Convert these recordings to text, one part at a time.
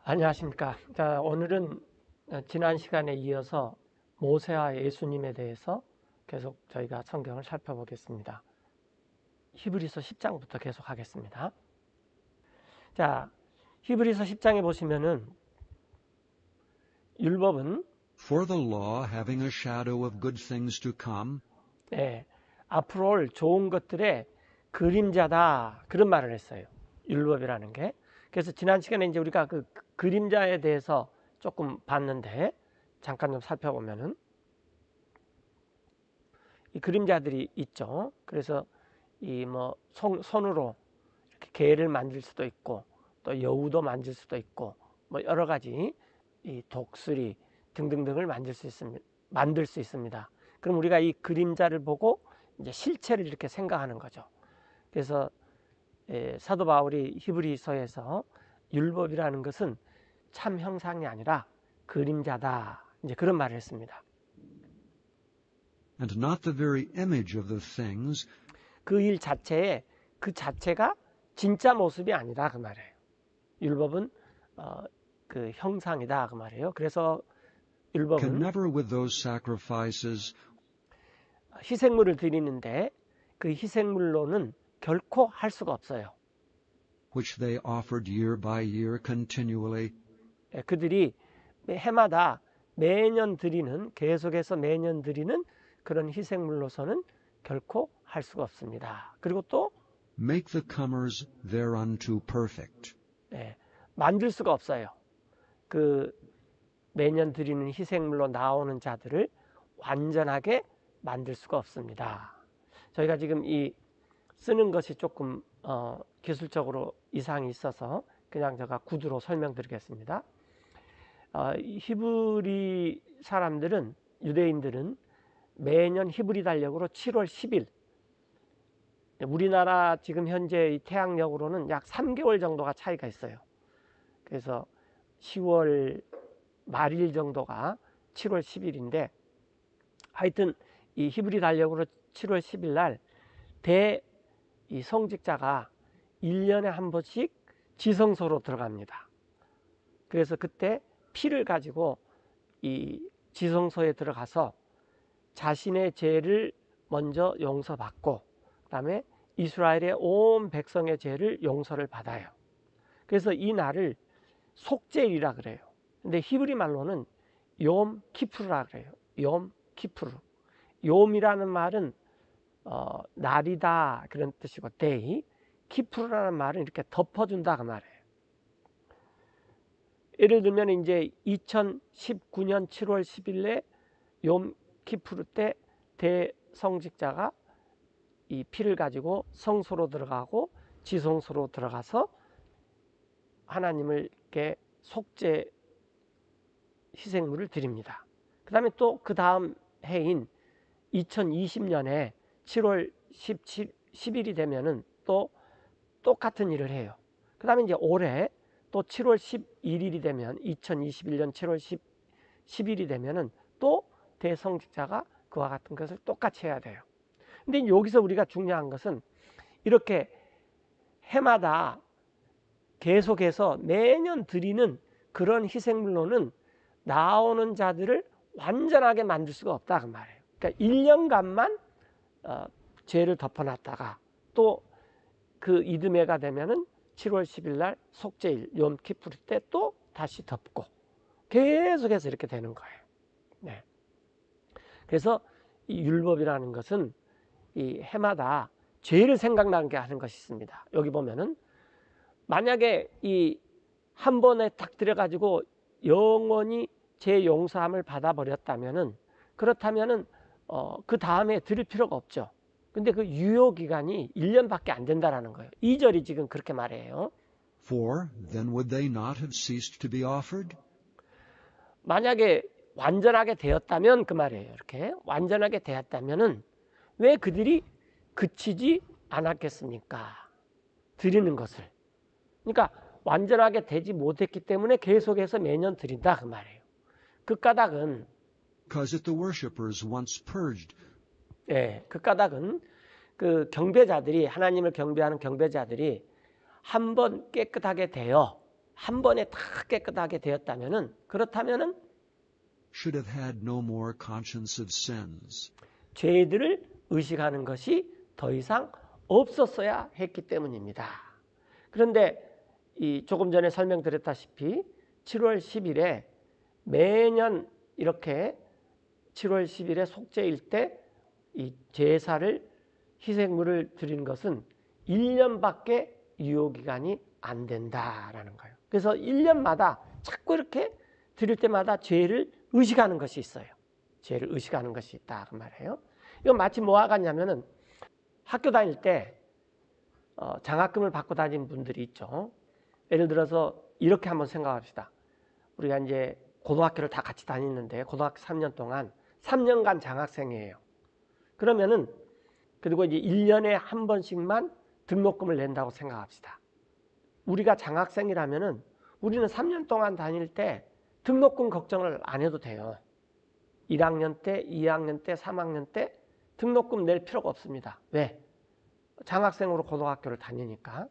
안녕하십니까. 자, 오늘은 지난 시간에 이어서 모세와 예수님에 대해서 계속 저희가 성경을 살펴보겠습니다. 히브리서 10장부터 계속 하겠습니다. 자, 히브리서 10장에 보시면은 율법은 For the law, having a shadow of good things to come, 앞으로 올 좋은 것들의 그림자다, 그런 말을 했어요. 율법이라는 게. 그래서 지난 시간에 이제 우리가 그 그림자에 대해서 조금 봤는데, 잠깐 좀 살펴보면은 이 그림자들이 있죠. 그래서 이 뭐 손으로 이렇게 개를 만들 수도 있고, 또 여우도 만들 수도 있고, 뭐 여러 가지 이 독수리 등등등을 만들 수 있습니다. 그럼 우리가 이 그림자를 보고 이제 실체를 이렇게 생각하는 거죠. 그래서 사도 바울이 히브리서에서 율법이라는 것은 참 형상이 아니라 그림자다, 이제 그런 말을 했습니다. and not the very image of the things, 그 일 자체에 그 자체가 진짜 모습이 아니다, 그 말이에요. 율법은 그 형상이다, 그 말이에요. 그래서 can 율법은 never with those sacrifices 희생물을 드리는데 그 희생물로는 결코 할 수가 없어요. which they offered year by year continually, 그들이 해마다 매년 드리는, 계속해서 매년 드리는 그런 희생물로서는 결코 할 수가 없습니다. 그리고 또 make the comers thereunto perfect. 만들 수가 없어요. 그 매년 드리는 희생물로 나오는 자들을 완전하게 만들 수가 없습니다. 저희가 지금 이 쓰는 것이 조금 기술적으로 이상이 있어서 그냥 제가 구두로 설명드리겠습니다. 히브리 사람들은, 유대인들은 매년 히브리 달력으로 7월 10일, 우리나라 지금 현재 태양력으로는 약 3개월 정도가 차이가 있어요. 그래서 10월 말일 정도가 7월 10일인데 하여튼 이 히브리 달력으로 7월 10일 날 이 성직자가 1년에 한 번씩 지성소로 들어갑니다. 그래서 그때 피를 가지고 이 지성소에 들어가서 자신의 죄를 먼저 용서받고 그다음에 이스라엘의 온 백성의 죄를 용서를 받아요. 그래서 이 날을 속죄일이라 그래요. 근데 히브리 말로는 욤 키푸르라 그래요. 욤 키푸르. 욤이라는 말은 날이다, 그런 뜻이고, 데이, 키푸르라는 말은 이렇게 덮어준다, 그 말이에요. 예를 들면 이제 2019년 7월 10일에 욤 키푸르 때 대성직자가 이 피를 가지고 성소로 들어가고 지성소로 들어가서 하나님을 이렇게 속죄 희생물을 드립니다. 그 다음에 또 그 다음 해인 2020년에 7월 10일이 되면은 또 똑같은 일을 해요. 그 다음에 이제 올해 또 7월 11일이 되면 2021년 7월 10일이 되면은 또 대성직자가 그와 같은 것을 똑같이 해야 돼요. 근데 여기서 우리가 중요한 것은 이렇게 해마다 계속해서 매년 드리는 그런 희생물로는 나오는 자들을 완전하게 만들 수가 없다, 그 말이에요. 그러니까 1년간만 죄를 덮어놨다가 또 그 이듬해가 되면은 7월 10일 날 속죄일 욤 키푸르 때 또 다시 덮고 계속해서 이렇게 되는 거예요. 네. 그래서 이 율법이라는 것은 이 해마다 죄를 생각나게 하는 것이 있습니다. 여기 보면은 만약에 이 한 번에 딱 들여가지고 영원히 죄 용서함을 받아버렸다면은, 그렇다면은 그 다음에 드릴 필요가 없죠. 근데 그 유효 기간이 1년밖에 안 된다라는 거예요. 2절이 지금 그렇게 말해요. For then would they not have ceased to be offered? 만약에 완전하게 되었다면, 그 말이에요. 이렇게 완전하게 되었다면은 왜 그들이 그치지 않았겠습니까? 드리는 것을. 그러니까 완전하게 되지 못했기 때문에 계속해서 매년 드린다, 그 말이에요. 그 까닭은, Because it the worshippers once purged, 그 까닭은 그 경배자들이, 하나님을 경배하는 경배자들이 한 번 깨끗하게 되어 한 번에 다 깨끗하게 되었다면은, 그렇다면은 should have had no more conscience of sins. 죄들을 의식하는 것이 더 이상 없었어야 했기 때문입니다. 그런데 조금 전에 설명드렸다시피 7월 10일에 매년 이렇게 7월 10일에 속죄일 때 이 제사를 희생물을 드리는 것은 1년밖에 유효기간이 안 된다라는 거예요. 그래서 1년마다 자꾸 이렇게 드릴 때마다 죄를 의식하는 것이 있어요. 죄를 의식하는 것이 있다 그 말이에요. 이건 마치 뭐와 같냐면은 학교 다닐 때 장학금을 받고 다니는 분들이 있죠. 예를 들어서 이렇게 한번 생각합시다. 우리가 이제 고등학교를 다 같이 다니는데 고등학교 3년 동안 3년간 장학생이에요. 그러면은 그리고 이제 1년에 한 번씩만 등록금을 낸다고 생각합시다. 우리가 장학생이라면은 우리는 3년 동안 다닐 때 등록금 걱정을 안 해도 돼요. 1학년 때, 2학년 때, 3학년 때 등록금 낼 필요가 없습니다. 왜? 장학생으로 고등학교를 다니니까.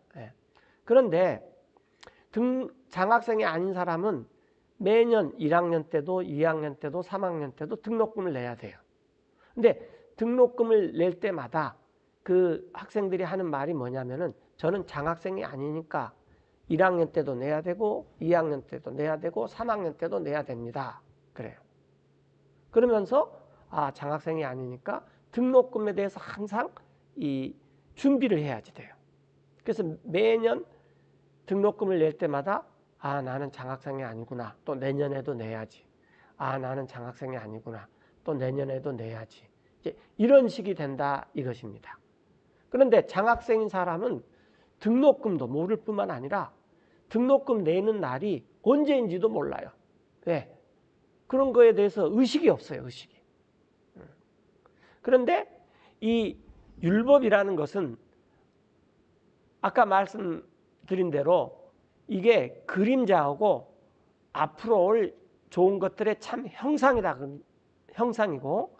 그런데 장학생이 아닌 사람은 매년 1학년 때도 2학년 때도 3학년 때도 등록금을 내야 돼요. 근데 등록금을 낼 때마다 그 학생들이 하는 말이 뭐냐면은 저는 장학생이 아니니까 1학년 때도 내야 되고 2학년 때도 내야 되고 3학년 때도 내야 됩니다. 그래요. 그러면서 장학생이 아니니까 등록금에 대해서 항상 이 준비를 해야지 돼요. 그래서 매년 등록금을 낼 때마다 나는 장학생이 아니구나. 또 내년에도 내야지. 나는 장학생이 아니구나. 또 내년에도 내야지. 이제 이런 식이 된다 이것입니다. 그런데 장학생인 사람은 등록금도 모를 뿐만 아니라 등록금 내는 날이 언제인지도 몰라요. 왜? 그런 거에 대해서 의식이 없어요. 의식이. 그런데 이 율법이라는 것은 아까 말씀드린 대로 이게 그림자하고 앞으로 올 좋은 것들의 참 형상이고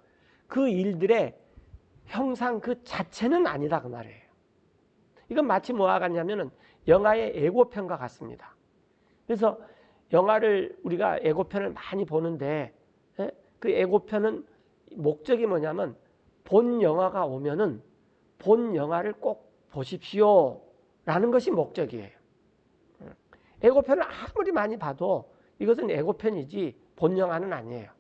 그 일들의 형상 그 자체는 아니다 그 말이에요. 이건 마치 뭐와 같냐면은 영화의 예고편과 같습니다. 그래서 영화를 우리가 예고편을 많이 보는데 그 예고편은 목적이 뭐냐면 본 영화가 오면은 본 영화를 꼭 보십시오 라는 것이 목적이에요. 예고편을 아무리 많이 봐도 이것은 예고편이지 본 영화는 아니에요.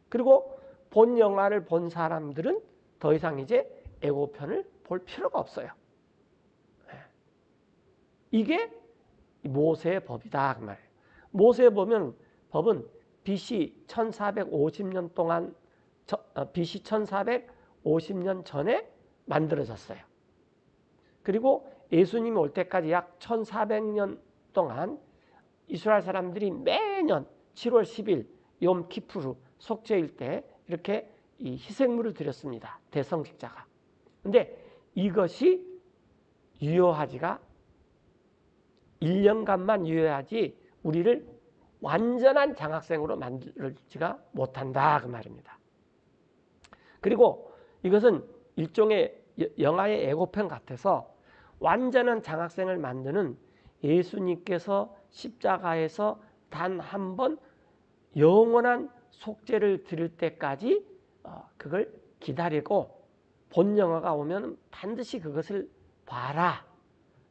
그리고 본 영화를 본 사람들은 더 이상 이제 예고편을 볼 필요가 없어요. 이게 모세의 법이다 그 말이에요. 모세의 법은 BC 1450년 동안 BC 1450년 전에 만들어졌어요. 그리고 예수님이 올 때까지 약 1400년 동안 이스라엘 사람들이 매년 7월 10일 욤 키푸르 속죄일 때 이렇게 이 희생물을 드렸습니다. 대성직자가. 근데 이것이 유효하지가 1년간만 유효하지 우리를 완전한 장학생으로 만들지가 못한다 그 말입니다. 그리고 이것은 일종의 영화의 예고편 같아서 완전한 장학생을 만드는 예수님께서 십자가에서 단 한 번 영원한 속죄를 드릴 때까지 그걸 기다리고 본 영화가 오면 반드시 그것을 봐라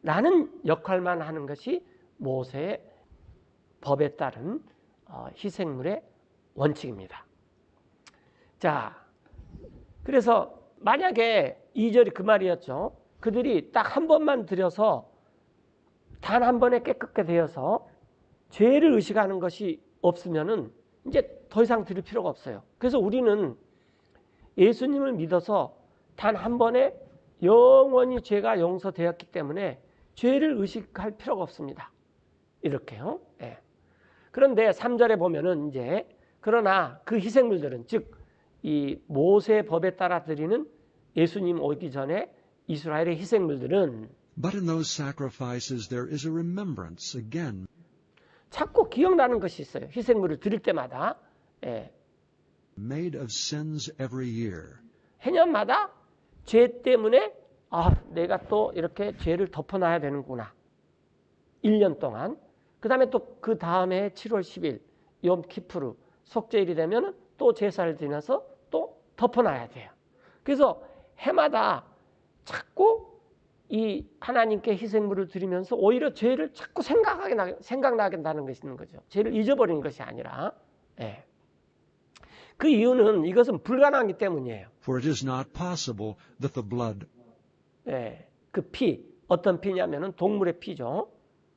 라는 역할만 하는 것이 모세의 법에 따른 희생물의 원칙입니다. 자, 그래서 만약에 2절이 그 말이었죠. 그들이 딱 한 번만 드려서 단 한 번에 깨끗게 되어서 죄를 의식하는 것이 없으면은 이제 더 이상 드릴 필요가 없어요. 그래서 우리는 예수님을 믿어서 단 한 번에 영원히 죄가 용서되었기 때문에 죄를 의식할 필요가 없습니다. 이렇게요. 예. 그런데 3절에 보면은 이제 그러나 그 희생물들은 즉 이 모세 법에 따라 드리는 예수님 오기 전에 이스라엘의 희생물들은 But in those sacrifices there is a remembrance again. 자꾸 기억나는 것이 있어요. 희생물을 드릴 때마다. 예. Made of sins every year. 해년마다 죄 때문에 내가 또 이렇게 죄를 덮어놔야 되는구나. 1년 동안. 그 다음에 또 그 다음에 7월 10일 욤 키푸르 속죄일이 되면 또 제사를 드려서 또 덮어놔야 돼요. 그래서 해마다 자꾸 이 하나님께 희생물을 드리면서 오히려 죄를 자꾸 생각나게 한다는 것이 있는 거죠. 죄를 잊어버리는 것이 아니라. 예. 그 이유는 이것은 불가능하기 때문이에요. For it is not possible that the blood 예. 그 피, 어떤 피냐면은 동물의 피죠.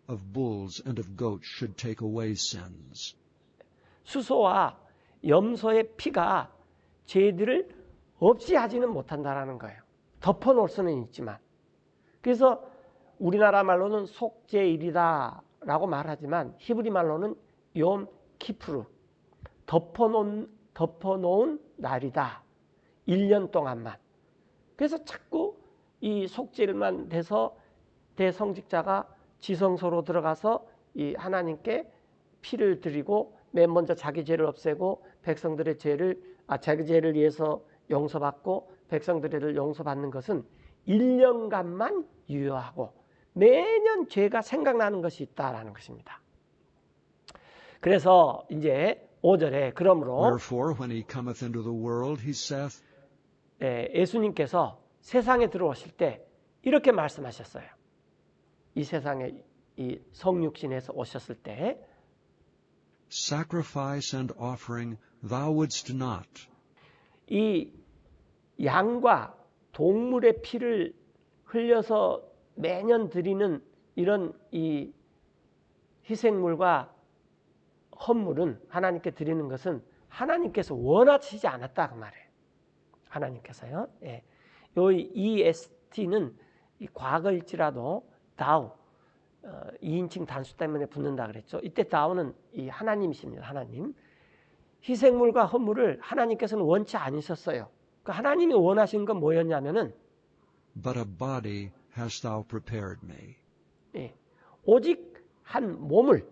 of bulls and of goats should take away sins. 수소와 염소의 피가 죄들을 없이 하지는 못한다라는 거예요. 덮어놓을 수는 있지만. 그래서 우리나라 말로는 속죄일이다라고 말하지만 히브리 말로는 욤 키푸르, 덮어놓은 날이다. 1년 동안만. 그래서 자꾸 이 속죄일만 돼서 대성직자가 지성소로 들어가서 이 하나님께 피를 드리고 맨 먼저 자기 죄를 없애고 백성들의 자기 죄를 위해서 용서받고 백성들을 용서받는 것은 1년간만 유효하고 매년 죄가 생각나는 것이 있다라는 것입니다. 그래서 이제 5절에 그러므로 Wherefore, when he cometh into the world, he saith, 예수님께서 세상에 들어오실 때 이렇게 말씀하셨어요. 이 세상에 이 성육신에서 오셨을 때 Sacrifice and offering thou wouldst not. 이 양과 동물의 피를 흘려서 매년 드리는 이런 이 희생물과 헌물은 하나님께 드리는 것은 하나님께서 원하시지 않았다 그 말이에요. 하나님께서요. 예. 요 EST는 이 과거일지라도 다우 2인칭 단수 때문에 붙는다 그랬죠. 이때 다우는 이 하나님이십니다. 하나님. 희생물과 헌물을 하나님께서는 원치 않으셨어요. 그 하나님이 원하신 건 뭐였냐면은 But a body hast thou prepared me. 예, 오직 한 몸을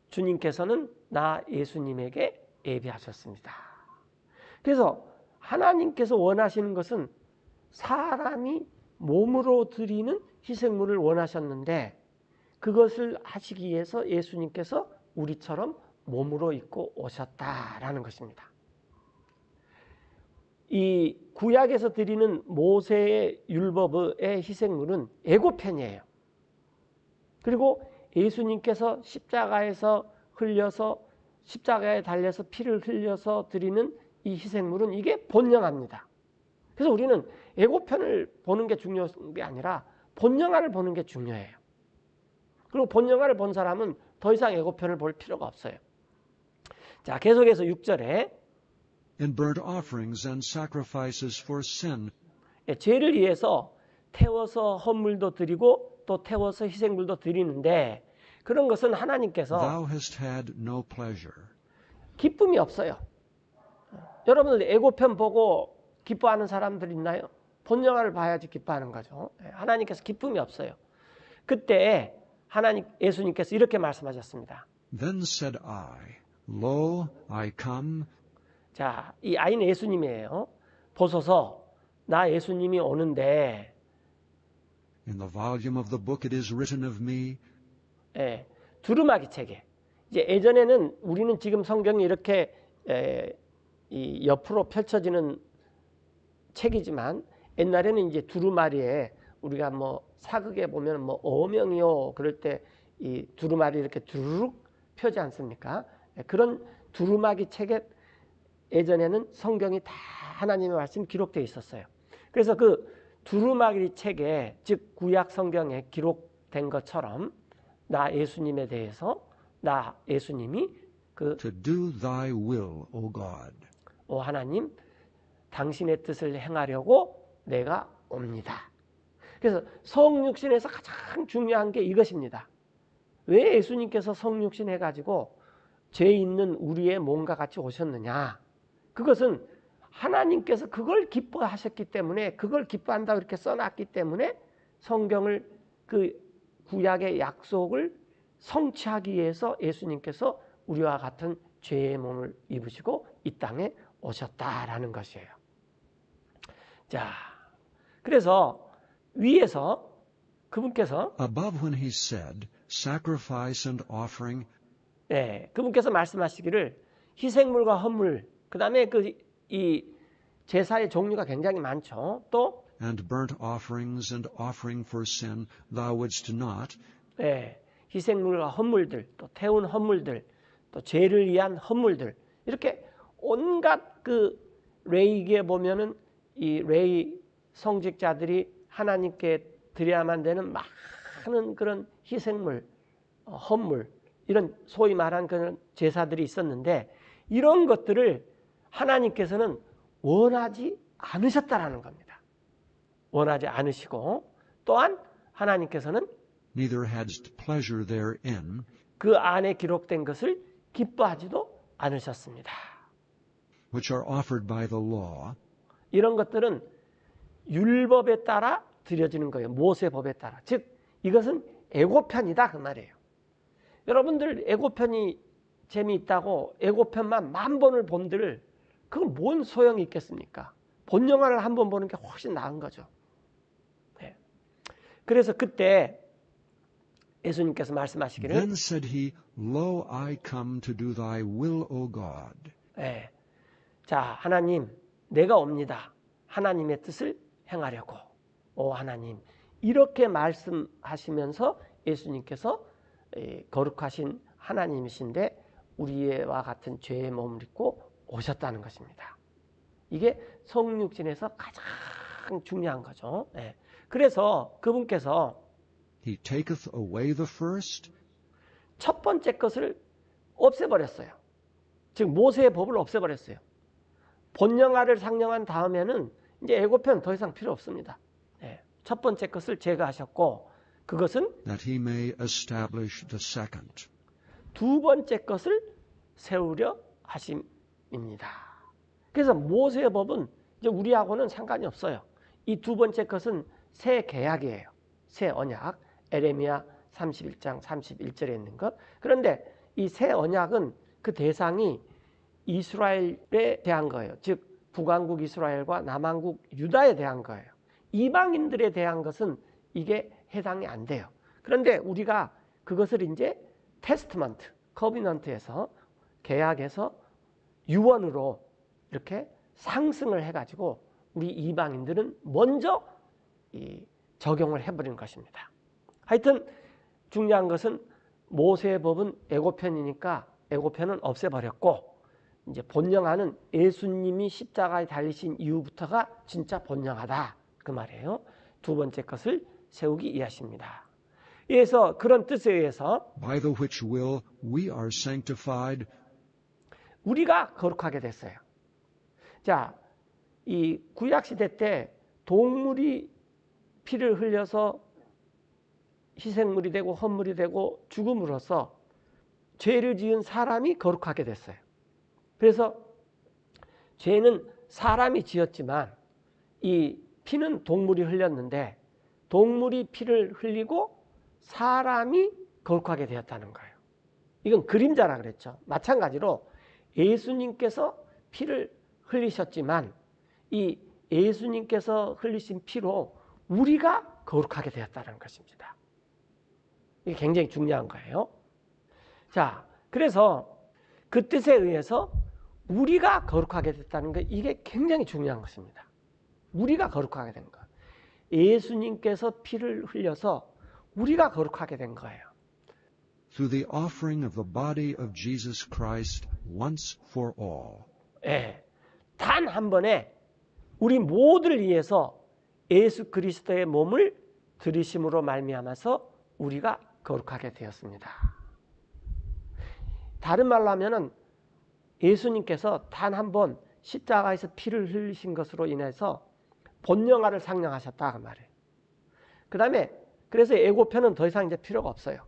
주님께서는 나 예수님에게 예비하셨습니다. 그래서 하나님께서 원하시는 것은 사람이 몸으로 드리는 희생물을 원하셨는데 그것을 하시기 위해서 예수님께서 우리처럼 몸으로 입고 오셨다라는 것입니다. 이 구약에서 드리는 모세의 율법의 희생물은 애고편이에요. 그리고 예수님께서 십자가에서 십자가에 달려서 피를 흘려서 드리는 이 희생물은 이게 본영화입니다. 그래서 우리는 애고편을 보는 게 중요한 게 아니라 본영화를 보는 게 중요해요. 그리고 본영화를 본 사람은 더 이상 애고편을 볼 필요가 없어요. 자, 계속해서 6절에 And burnt offerings and sacrifices for sin 죄를 위해서 태워서 헌물도 드리고 또 태워서 희생물도 드리는데 그런 것은 하나님께서 thou hast had no pleasure. 기쁨이 없어요. 여러분들 애고편 보고 기뻐하는 사람들 있나요? 본영화를 봐야지 기뻐하는 거죠. 하나님께서 기쁨이 없어요. 그때 예수님께서 이렇게 말씀하셨습니다. Then said I, Lo, I come. 자, 이 아이는 예수님이에요. 보소서, 나 예수님이 오는데 In the volume of the book it is written of me. 두루마기 책에 이제 예전에는 우리는 지금 성경이 이렇게 이 옆으로 펼쳐지는 책이지만 옛날에는 이제 두루마리에 우리가 뭐 사극에 보면 뭐 어명이요 그럴 때 이 두루마리 이렇게 두루룩 펴지 않습니까? 그런 두루마기 책에 예전에는 성경이 다 하나님의 말씀이 기록되어 있었어요. 그래서 그 두루마기 책에 즉 구약 성경에 기록된 것처럼 나 예수님에 대해서 나 예수님이 To do thy will, O God. 오 하나님 당신의 뜻을 행하려고 내가 옵니다. 그래서 성육신에서 가장 중요한 게 이것입니다. 왜 예수님께서 성육신 해가지고 죄 있는 우리의 몸과 같이 오셨느냐. 그것은 하나님께서 그걸 기뻐하셨기 때문에 그걸 기뻐한다고 이렇게 써놨기 때문에 성경을 그 구약의 약속을 성취하기 위해서 예수님께서 우리와 같은 죄의 몸을 입으시고 이 땅에 오셨다라는 것이에요. 자, 그래서 위에서 그분께서 Above when he said, sacrifice and offering, 네, 그분께서 말씀하시기를 희생물과 헌물, 그 다음에 이 제사의 종류가 굉장히 많죠. 또 and burnt offerings and offering for sin thou wouldst not, 네, 희생물과 헌물들, 또 태운 헌물들, 또 죄를 위한 헌물들, 이렇게 온갖 그 레위기에 보면은 이 레위 성직자들이 하나님께 드려야만 되는 많은 그런 희생물, 헌물, 이런 소위 말한 그런 제사들이 있었는데 이런 것들을 하나님께서는 원하지 않으셨다라는 겁니다. 원하지 않으시고 또한 하나님께서는 neither hadst pleasure therein, 그 안에 기록된 것을 기뻐하지도 않으셨습니다. which are offered by the law, 이런 것들은 율법에 따라 드려지는 거예요. 모세법에 따라. 즉 이것은 애고편이다 그 말이에요. 여러분들 애고편이 재미있다고 애고편만 10,000번을 본들 그건 뭔 소용이 있겠습니까? 본 영화를 한 번 보는 게 훨씬 나은 거죠. 네. 그래서 그때 예수님께서 말씀하시기를 then said he, Lo, I come to do thy will, O God. 네. 자, 하나님 내가 옵니다. 하나님의 뜻을 행하려고. 오 하나님. 이렇게 말씀하시면서 예수님께서 거룩하신 하나님이신데 우리와 같은 죄의 몸을 입고 오셨다는 것입니다. 이게 성육신에서 가장 중요한 거죠. 네. 그래서 그분께서 He taketh away the first, 첫 번째 것을 없애버렸어요. 즉 모세의 법을 없애버렸어요. 본영화를 상령한 다음에는 이제 애고편 더 이상 필요 없습니다. 네. 첫 번째 것을 제거하셨고 그것은 that he may establish the second. 두 번째 것을 세우려 하심입니다. 그래서 모세의 법은 이제 우리하고는 상관이 없어요. 이 두 번째 것은 새 계약이에요. 새 언약. 에레미야 31장 31절에 있는 것. 그런데 이 새 언약은 그 대상이 이스라엘에 대한 거예요. 즉 북왕국 이스라엘과 남왕국 유다에 대한 거예요. 이방인들에 대한 것은 이게 해당이 안 돼요. 그런데 우리가 그것을 이제 테스트먼트, 커비넌트에서 계약에서 유언으로 이렇게 상승을 해가지고 우리 이방인들은 먼저 적용을 해버리는 것입니다. 하여튼 중요한 것은 모세의 법은 애고편이니까 애고편은 없애버렸고 이제 본영화는 예수님이 십자가에 달리신 이후부터가 진짜 본영화다 그 말이에요. 두 번째 것을 세우기 위하십니다. 그래서 그런 뜻에 의해서 By the which will we are sanctified, 우리가 거룩하게 됐어요. 자, 이 구약시대 때 동물이 피를 흘려서 희생물이 되고 헌물이 되고 죽음으로써 죄를 지은 사람이 거룩하게 됐어요. 그래서 죄는 사람이 지었지만 이 피는 동물이 흘렸는데 동물이 피를 흘리고 사람이 거룩하게 되었다는 거예요. 이건 그림자라 그랬죠. 마찬가지로 예수님께서 피를 흘리셨지만 이 예수님께서 흘리신 피로 우리가 거룩하게 되었다는 것입니다. 이게 굉장히 중요한 거예요. 자, 그래서 그 뜻에 의해서 우리가 거룩하게 됐다는 것, 이게 굉장히 중요한 것입니다. 우리가 거룩하게 된 것. 예수님께서 피를 흘려서 우리가 거룩하게 된 거예요. through the offering of the body of Jesus Christ once for all. 예, 단 한 번에 우리 모두를 위해서 예수 그리스도의 몸을 들이심으로 말미암아서 우리가 거룩하게 되었습니다. 다른 말로 하면은 예수님께서 단 한 번 십자가에서 피를 흘리신 것으로 인해서 본영화를 상령하셨다 그 말이에요. 그 다음에 그래서 애고편은 더 이상 이제 필요가 없어요.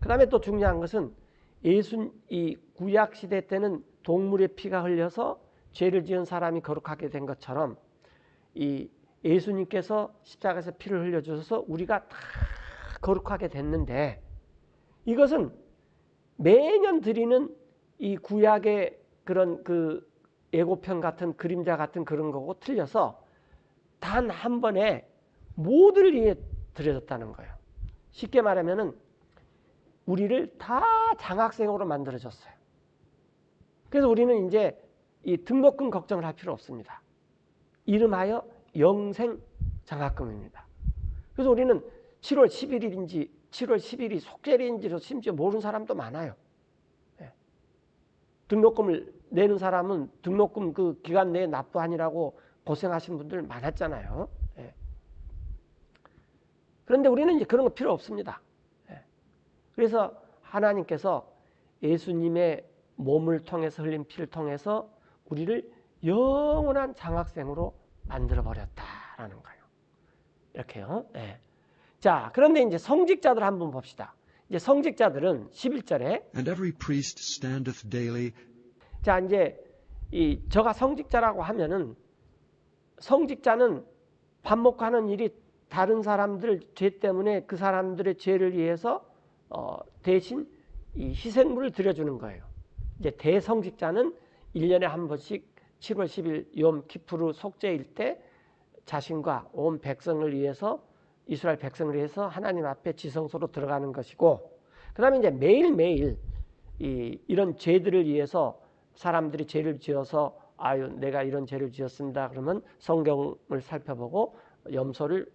그 다음에 또 중요한 것은 이 구약 시대 때는 동물의 피가 흘려서 죄를 지은 사람이 거룩하게 된 것처럼 이 예수님께서 십자가에서 피를 흘려주셔서 우리가 다 거룩하게 됐는데 이것은 매년 드리는 이 구약의 그런 그 예고편 같은 그림자 같은 그런 거고 틀려서 단 한 번에 모두를 위해 드려졌다는 거예요. 쉽게 말하면은 우리를 다 장학생으로 만들어줬어요. 그래서 우리는 이제 이 등록금 걱정을 할 필요 없습니다. 이름하여 영생 장학금입니다. 그래서 우리는 7월 11일인지 7월 10일이 속죄일인지도 심지어 모르는 사람도 많아요. 예. 등록금을 내는 사람은 등록금 그 기간 내에 납부하느라고 고생하신 분들 많았잖아요. 예. 그런데 우리는 이제 그런 거 필요 없습니다. 예. 그래서 하나님께서 예수님의 몸을 통해서 흘린 피를 통해서 우리를 영원한 장학생으로 만들어버렸다라는 거예요. 이렇게요. 예. 자, 그런데 이제 성직자들 한번 봅시다. 이제 성직자들은 11절에 And every priest standeth daily. 자, 이제 저가 성직자라고 하면은 성직자는 밥 먹고 하는 일이 다른 사람들 죄 때문에 그 사람들의 죄를 위해서 대신 이 희생물을 드려주는 거예요. 이제 대성직자는 1년에 한 번씩 7월 10일 욤 키푸르 속죄일 때 자신과 온 백성을 위해서 이스라엘 백성을 위해서 하나님 앞에 지성소로 들어가는 것이고, 그 다음에 이제 매일매일 이런 죄들을 위해서 사람들이 죄를 지어서 아유 내가 이런 죄를 지었습니다. 그러면 성경을 살펴보고 염소를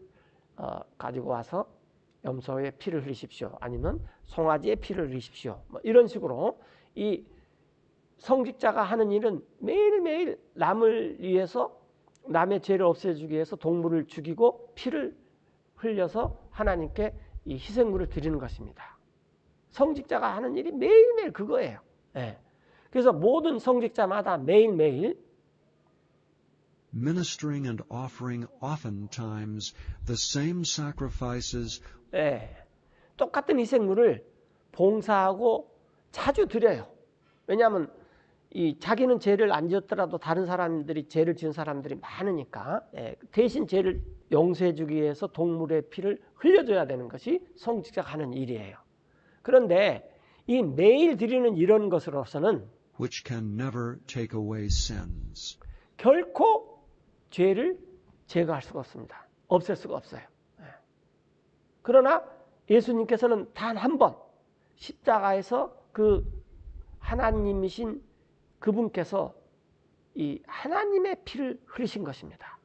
가지고 와서 염소의 피를 흘리십시오. 아니면 송아지의 피를 흘리십시오. 뭐 이런 식으로 이 성직자가 하는 일은 매일매일 남을 위해서 남의 죄를 없애주기 위해서 동물을 죽이고 피를 흘려서 하나님께 이 희생물을 드리는 것입니다. 성직자가 하는 일이 매일매일 그거예요. 예. 그래서 모든 성직자마다 매일매일 Ministering and offering oftentimes the same sacrifices. 예, 똑같은 희생물을 봉사하고 자주 드려요. 왜냐하면 자기는 죄를 안 지었더라도 다른 사람들이 죄를 지은 사람들이 많으니까 대신 죄를 용서해 주기 위해서 동물의 피를 흘려줘야 되는 것이 성직자가 하는 일이에요. 그런데 이 매일 드리는 이런 것으로서는 which can never take away sins. 결코 죄를 제거할 수가 없습니다. 없앨 수가 없어요. 그러나 예수님께서는 단 한 번 십자가에서 그 하나님이신 그분께서 이 하나님의 피를 흘리신 것입니다.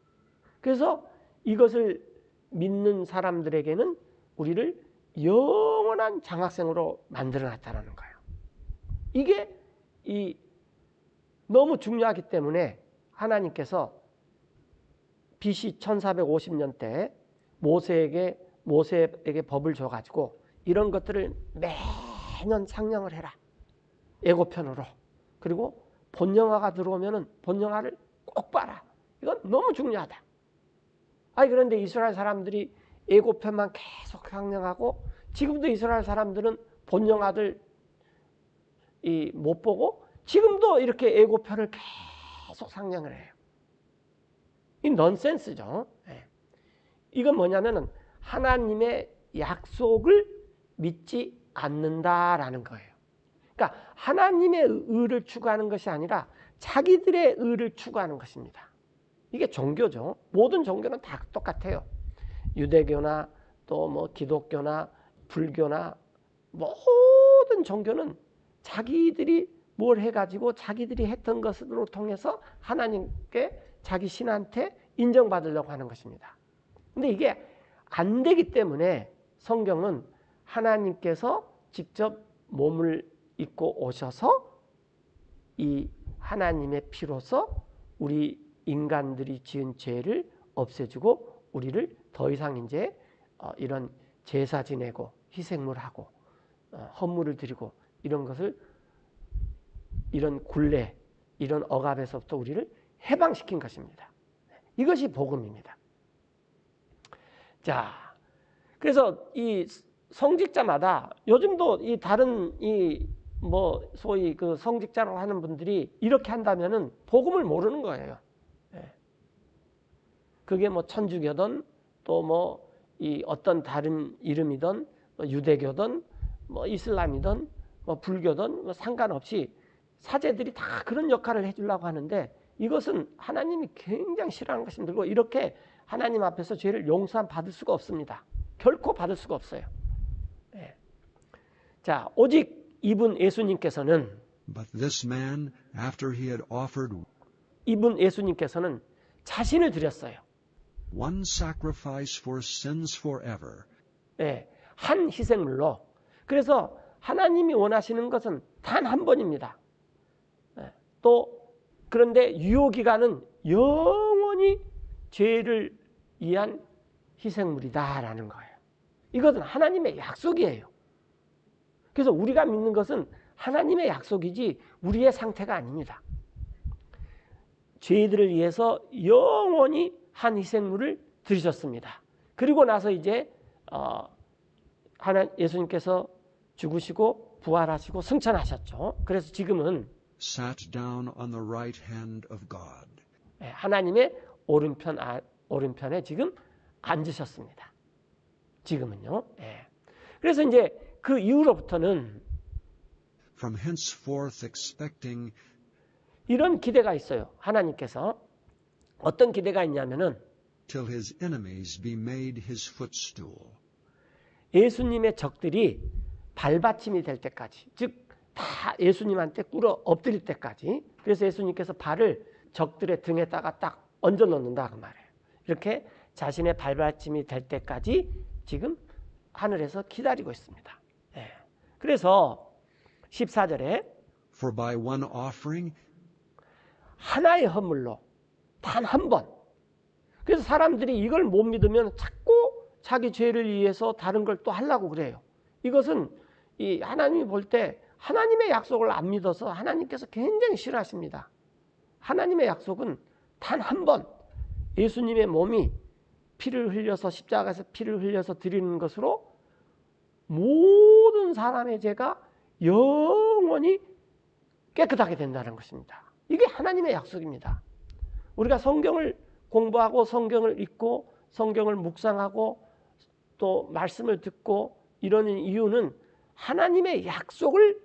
그래서 이것을 믿는 사람들에게는 우리를 영원한 장학생으로 만들어놨다는 거예요. 이게 너무 중요하기 때문에 하나님께서 BC 1450년대 모세에게 법을 줘가지고 이런 것들을 매년 상령을 해라. 예고편으로. 그리고 본영화가 들어오면은 본영화를 꼭 봐라. 이건 너무 중요하다. 그런데 이스라엘 사람들이 예고편만 계속 상령하고 지금도 이스라엘 사람들은 본영화들 못 보고 지금도 이렇게 예고편을 계속 상령을 해요. 이 넌센스죠. 이건 뭐냐면은 하나님의 약속을 믿지 않는다라는 거예요. 그러니까 하나님의 의를 추구하는 것이 아니라 자기들의 의를 추구하는 것입니다. 이게 종교죠. 모든 종교는 다 똑같아요. 유대교나 또 뭐 기독교나 불교나 모든 종교는 자기들이 뭘 해가지고 자기들이 했던 것으로 통해서 하나님께 자기 신한테 인정받으려고 하는 것입니다. 근데 이게 안 되기 때문에 성경은 하나님께서 직접 몸을 입고 오셔서 이 하나님의 피로서 우리 인간들이 지은 죄를 없애주고 우리를 더 이상 이제 이런 제사 지내고 희생물하고 헌물을 드리고 이런 것을 이런 굴레 이런 억압에서부터 우리를 해방시킨 것입니다. 이것이 복음입니다. 자, 그래서 이 성직자마다 요즘도 이 다른 소위 그 성직자라고 하는 분들이 이렇게 한다면은 복음을 모르는 거예요. 그게 뭐 천주교든 또 어떤 다른 이름이든 유대교든 이슬람이든 불교든 상관없이 사제들이 다 그런 역할을 해주려고 하는데 이것은 하나님이 굉장히 싫어하는 것입니다. 그리고 이렇게 하나님 앞에서 죄를 용서 받을 수가 없습니다. 결코 받을 수가 없어요. 자, 오직 이분 예수님께서는 But this man, after he had offered 이분 예수님께서는 자신을 드렸어요. one sacrifice for sins forever, 예, 한 희생물로. 그래서 하나님이 원하시는 것은 단 한 번입니다. 예, 또 그런데 유효기간은 영원히 죄를 위한 희생물이다라는 거예요. 이것은 하나님의 약속이에요. 그래서 우리가 믿는 것은 하나님의 약속이지 우리의 상태가 아닙니다. 죄들을 위해서 영원히 한 희생물을 드리셨습니다. 그리고 나서 이제 예수님께서 죽으시고 부활하시고 승천하셨죠. 그래서 지금은 sat down on the right hand of God. 하나님의 오른편에 지금 앉으셨습니다. 지금은요. 그래서 이제 그 이후로부터는 From henceforth expecting 이런 기대가 있어요. 하나님께서 어떤 기대가 있냐면은 till his enemies be made his footstool. 예수님의 적들이 발받침이 될 때까지, 즉 다 예수님한테 꿇어 엎드릴 때까지. 그래서 예수님께서 발을 적들의 등에다가 딱 얹어 놓는다 그 말이에요. 이렇게 자신의 발받침이 될 때까지 지금 하늘에서 기다리고 있습니다. 그래서 14절에 For by one offering 하나의 헌물로 단 한 번. 그래서 사람들이 이걸 못 믿으면 자꾸 자기 죄를 위해서 다른 걸 또 하려고 그래요. 이것은 이 하나님이 볼 때 하나님의 약속을 안 믿어서 하나님께서 굉장히 싫어하십니다. 하나님의 약속은 단 한 번 예수님의 몸이 피를 흘려서 십자가에서 피를 흘려서 드리는 것으로 모든 사람의 죄가 영원히 깨끗하게 된다는 것입니다. 이게 하나님의 약속입니다. 우리가 성경을 공부하고 성경을 읽고 성경을 묵상하고 또 말씀을 듣고 이러는 이유는 하나님의 약속을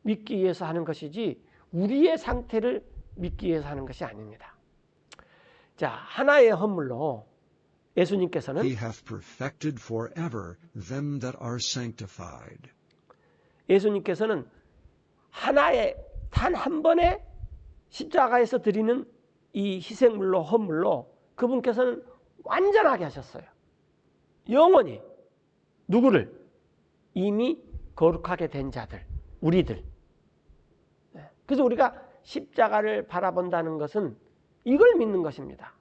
믿기 위해서 하는 것이지 우리의 상태를 믿기 위해서 하는 것이 아닙니다. 자, 하나의 헌물로 예수님께서는 he hath perfected forever them that are sanctified. 예수님께서는 하나의 단 한 번의 십자가에서 드리는 이 희생물로 헌물로 그분께서는 완전하게 하셨어요. 영원히 누구를? 이미 거룩하게 된 자들, 우리들. 그래서 우리가 십자가를 바라본다는 것은 이걸 믿는 것입니다.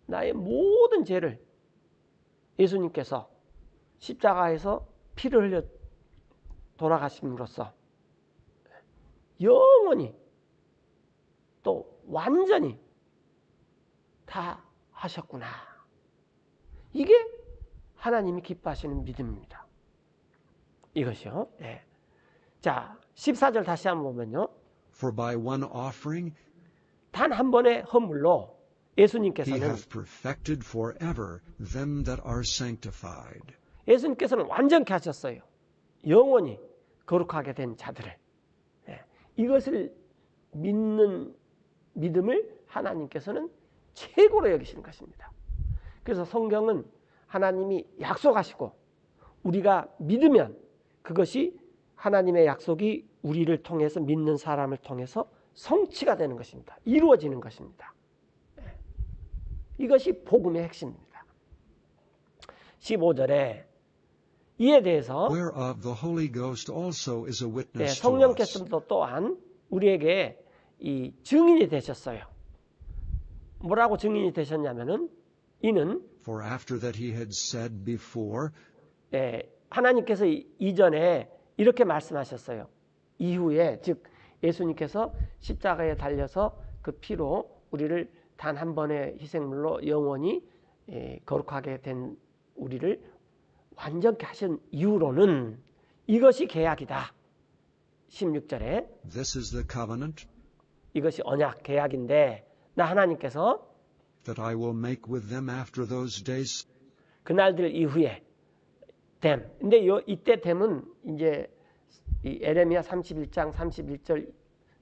나의 모든 죄를 예수님께서 십자가에서 피를 흘려 돌아가심으로써 영원히 또 완전히 다 하셨구나. 이게 하나님이 기뻐하시는 믿음입니다. 이것이요. 자, 14절 다시 한번 보면요. For by one offering 단 한 번의 헌물로 he 예수님께서는 hath perfected forever them that are sanctified. 예수님께서는 완전케 하셨어요. 영원히 거룩하게 된 자들을. 이것을 믿는 믿음을 하나님께서는 최고로 여기시는 것입니다. 그래서 성경은 하나님이 약속하시고 우리가 믿으면 그것이 하나님의 약속이 우리를 통해서 믿는 사람을 통해서 성취가 되는 것입니다. 이루어지는 것입니다. 이것이 복음의 핵심입니다. 15절에 이에 대해서 Whereof the Holy Ghost also is a witness to us. 성령께서도 또한 우리에게 이 증인이 되셨어요. 뭐라고 증인이 되셨냐면은 이는 For after that he had said before, 하나님께서 이전에 이렇게 말씀하셨어요. 이후에 즉 예수님께서 십자가에 달려서 그 피로 우리를 단 한 번의 희생물로 영원히 거룩하게 된 우리를 완전케 하신 이후로는 이것이 계약이다. 16절에 This is the covenant 이것이 언약 계약인데 나 하나님께서 that I will make with them after those days. 그날들 이후에 됨. 근데 이때 됨은 이제 이 에레미야 31장 31절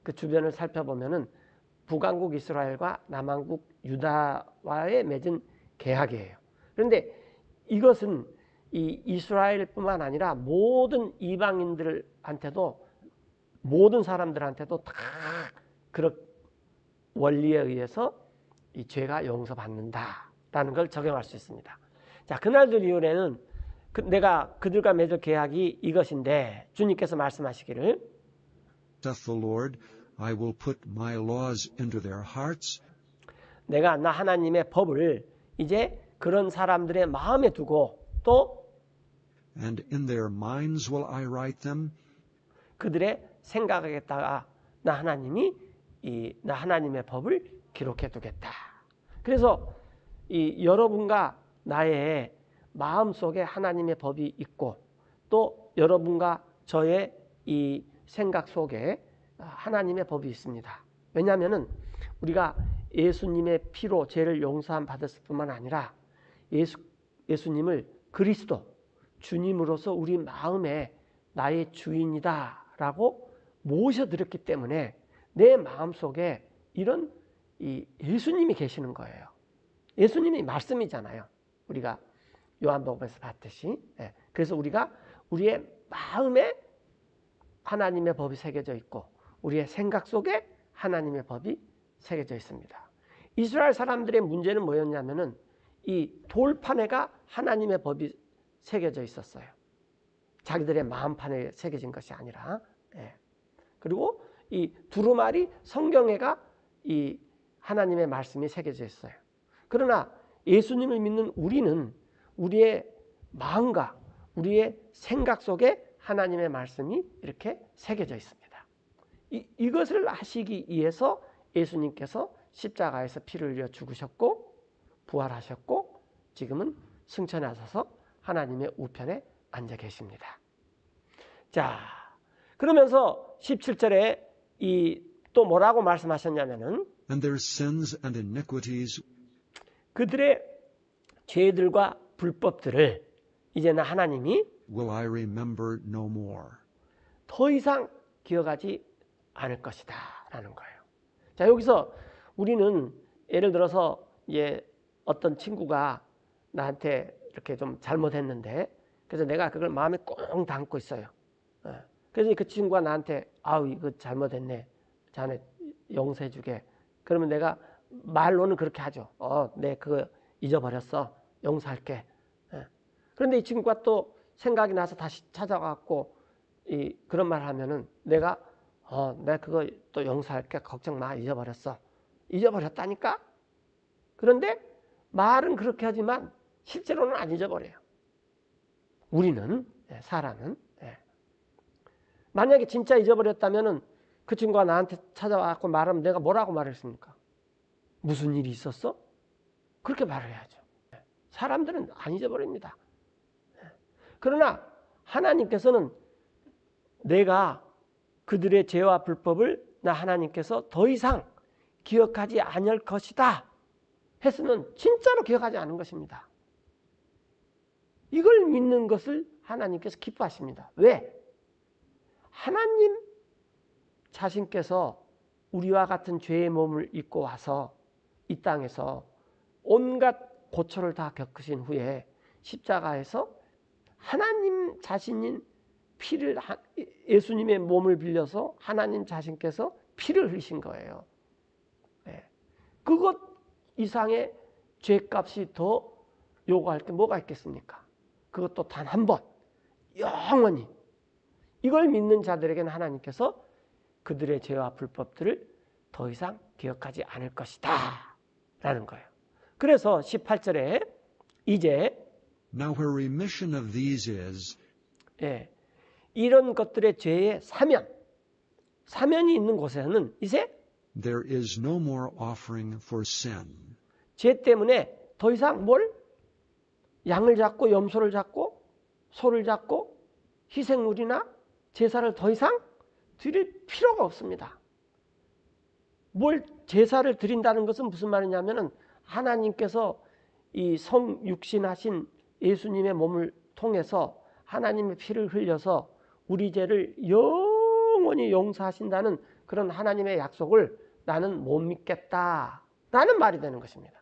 그 주변을 살펴보면은 북왕국 이스라엘과 남왕국 유다와의 맺은 계약이에요. 그런데 이것은 이 이스라엘뿐만 아니라 모든 이방인들한테도 모든 사람들한테도 다 그런 원리에 의해서 이 죄가 용서받는다라는 걸 적용할 수 있습니다. 자, 그날들 이후에는 내가 그들과 맺을 계약이 이것인데 주님께서 말씀하시기를 Saith the Lord, I will put my laws into their hearts, 내가 나 하나님의 법을 이제 그런 사람들의 마음에 두고 또 and in their minds will I write them. 그들의 생각에다가 나 하나님의 법을 기록해 두겠다. 그래서 이 여러분과 나의 마음 속에 하나님의 법이 있고 또 여러분과 저의 이 생각 속에 하나님의 법이 있습니다. 왜냐하면은 우리가 예수님의 피로 죄를 용서함 받았을 뿐만 아니라 예수님을 그리스도 주님으로서 우리 마음에 나의 주인이다라고 모셔드렸기 때문에 내 마음속에 이런 이 예수님이 계시는 거예요. 예수님이 말씀이잖아요. 우리가 요한복음에서 봤듯이. 그래서 우리가 우리의 마음에 하나님의 법이 새겨져 있고 우리의 생각 속에 하나님의 법이 새겨져 있습니다. 이스라엘 사람들의 문제는 뭐였냐면은 이 돌판에가 하나님의 법이 새겨져 있었어요. 자기들의 마음판에 새겨진 것이 아니라. 그리고 이 두루마리 성경에가 이 하나님의 말씀이 새겨져 있어요. 그러나 예수님을 믿는 우리는 우리의 마음과 우리의 생각 속에 하나님의 말씀이 이렇게 새겨져 있습니다. 이것을 하시기 위해서 예수님께서 십자가에서 피를 흘려 죽으셨고 부활하셨고 지금은 승천에 하셔서 하나님의 우편에 앉아 계십니다. 자, 그러면서 17절에 또 뭐라고 말씀하셨냐면은 And their sins and iniquities 그들의 죄들과 불법들을 이제는 하나님이 will I remember no more. 더 이상 기억하지 않을 것이다 라는 거예요. 자, 여기서 우리는 예를 들어서 어떤 친구가 나한테 이렇게 좀 잘못했는데 그래서 내가 그걸 마음에 꽁 담고 있어요. 그래서 그 친구가 나한테 아우 이거 잘못했네. 자네 용서해 주게. 그러면 내가 말로는 그렇게 하죠. 내 그거 잊어버렸어. 용서할게. 그런데 이 친구가 또 생각이 나서 다시 찾아가고 그런 말 하면은 내가 그거 또 용서할게. 걱정 마. 잊어버렸어. 잊어버렸다니까? 그런데 말은 그렇게 하지만 실제로는 안 잊어버려요. 우리는, 사람은. 만약에 진짜 잊어버렸다면은 그 친구가 나한테 찾아와서 말하면 내가 뭐라고 말했습니까? 무슨 일이 있었어? 그렇게 말해야죠. 사람들은 안 잊어버립니다. 그러나 하나님께서는 내가 그들의 죄와 불법을 나 하나님께서 더 이상 기억하지 않을 것이다 했으면 진짜로 기억하지 않은 것입니다. 이걸 믿는 것을 하나님께서 기뻐하십니다. 왜? 하나님 자신께서 우리와 같은 죄의 몸을 입고 와서 이 땅에서 온갖 고초를 다 겪으신 후에 십자가에서 하나님 자신인 피를 예수님의 몸을 빌려서 하나님 자신께서 피를 흘리신 거예요. 그것 이상의 죄값이 더 요구할 게 뭐가 있겠습니까? 그것도 단 한 번 영원히 이걸 믿는 자들에게는 하나님께서 그들의 죄와 불법들을 더 이상 기억하지 않을 것이다 라는 거예요. 그래서 18절에 이제 Now where remission of these is, 이런 것들의 죄의 사면이 있는 곳에는 이제 there is no more offering for sin. 죄 때문에 더 이상 양을 잡고 염소를 잡고 소를 잡고 희생물이나 제사를 더 이상 드릴 필요가 없습니다. 제사를 드린다는 것은 무슨 말이냐면은 하나님께서 이 성육신하신 예수님의 몸을 통해서 하나님의 피를 흘려서 우리 죄를 영원히 용서하신다는 그런 하나님의 약속을 나는 못 믿겠다라는 말이 되는 것입니다.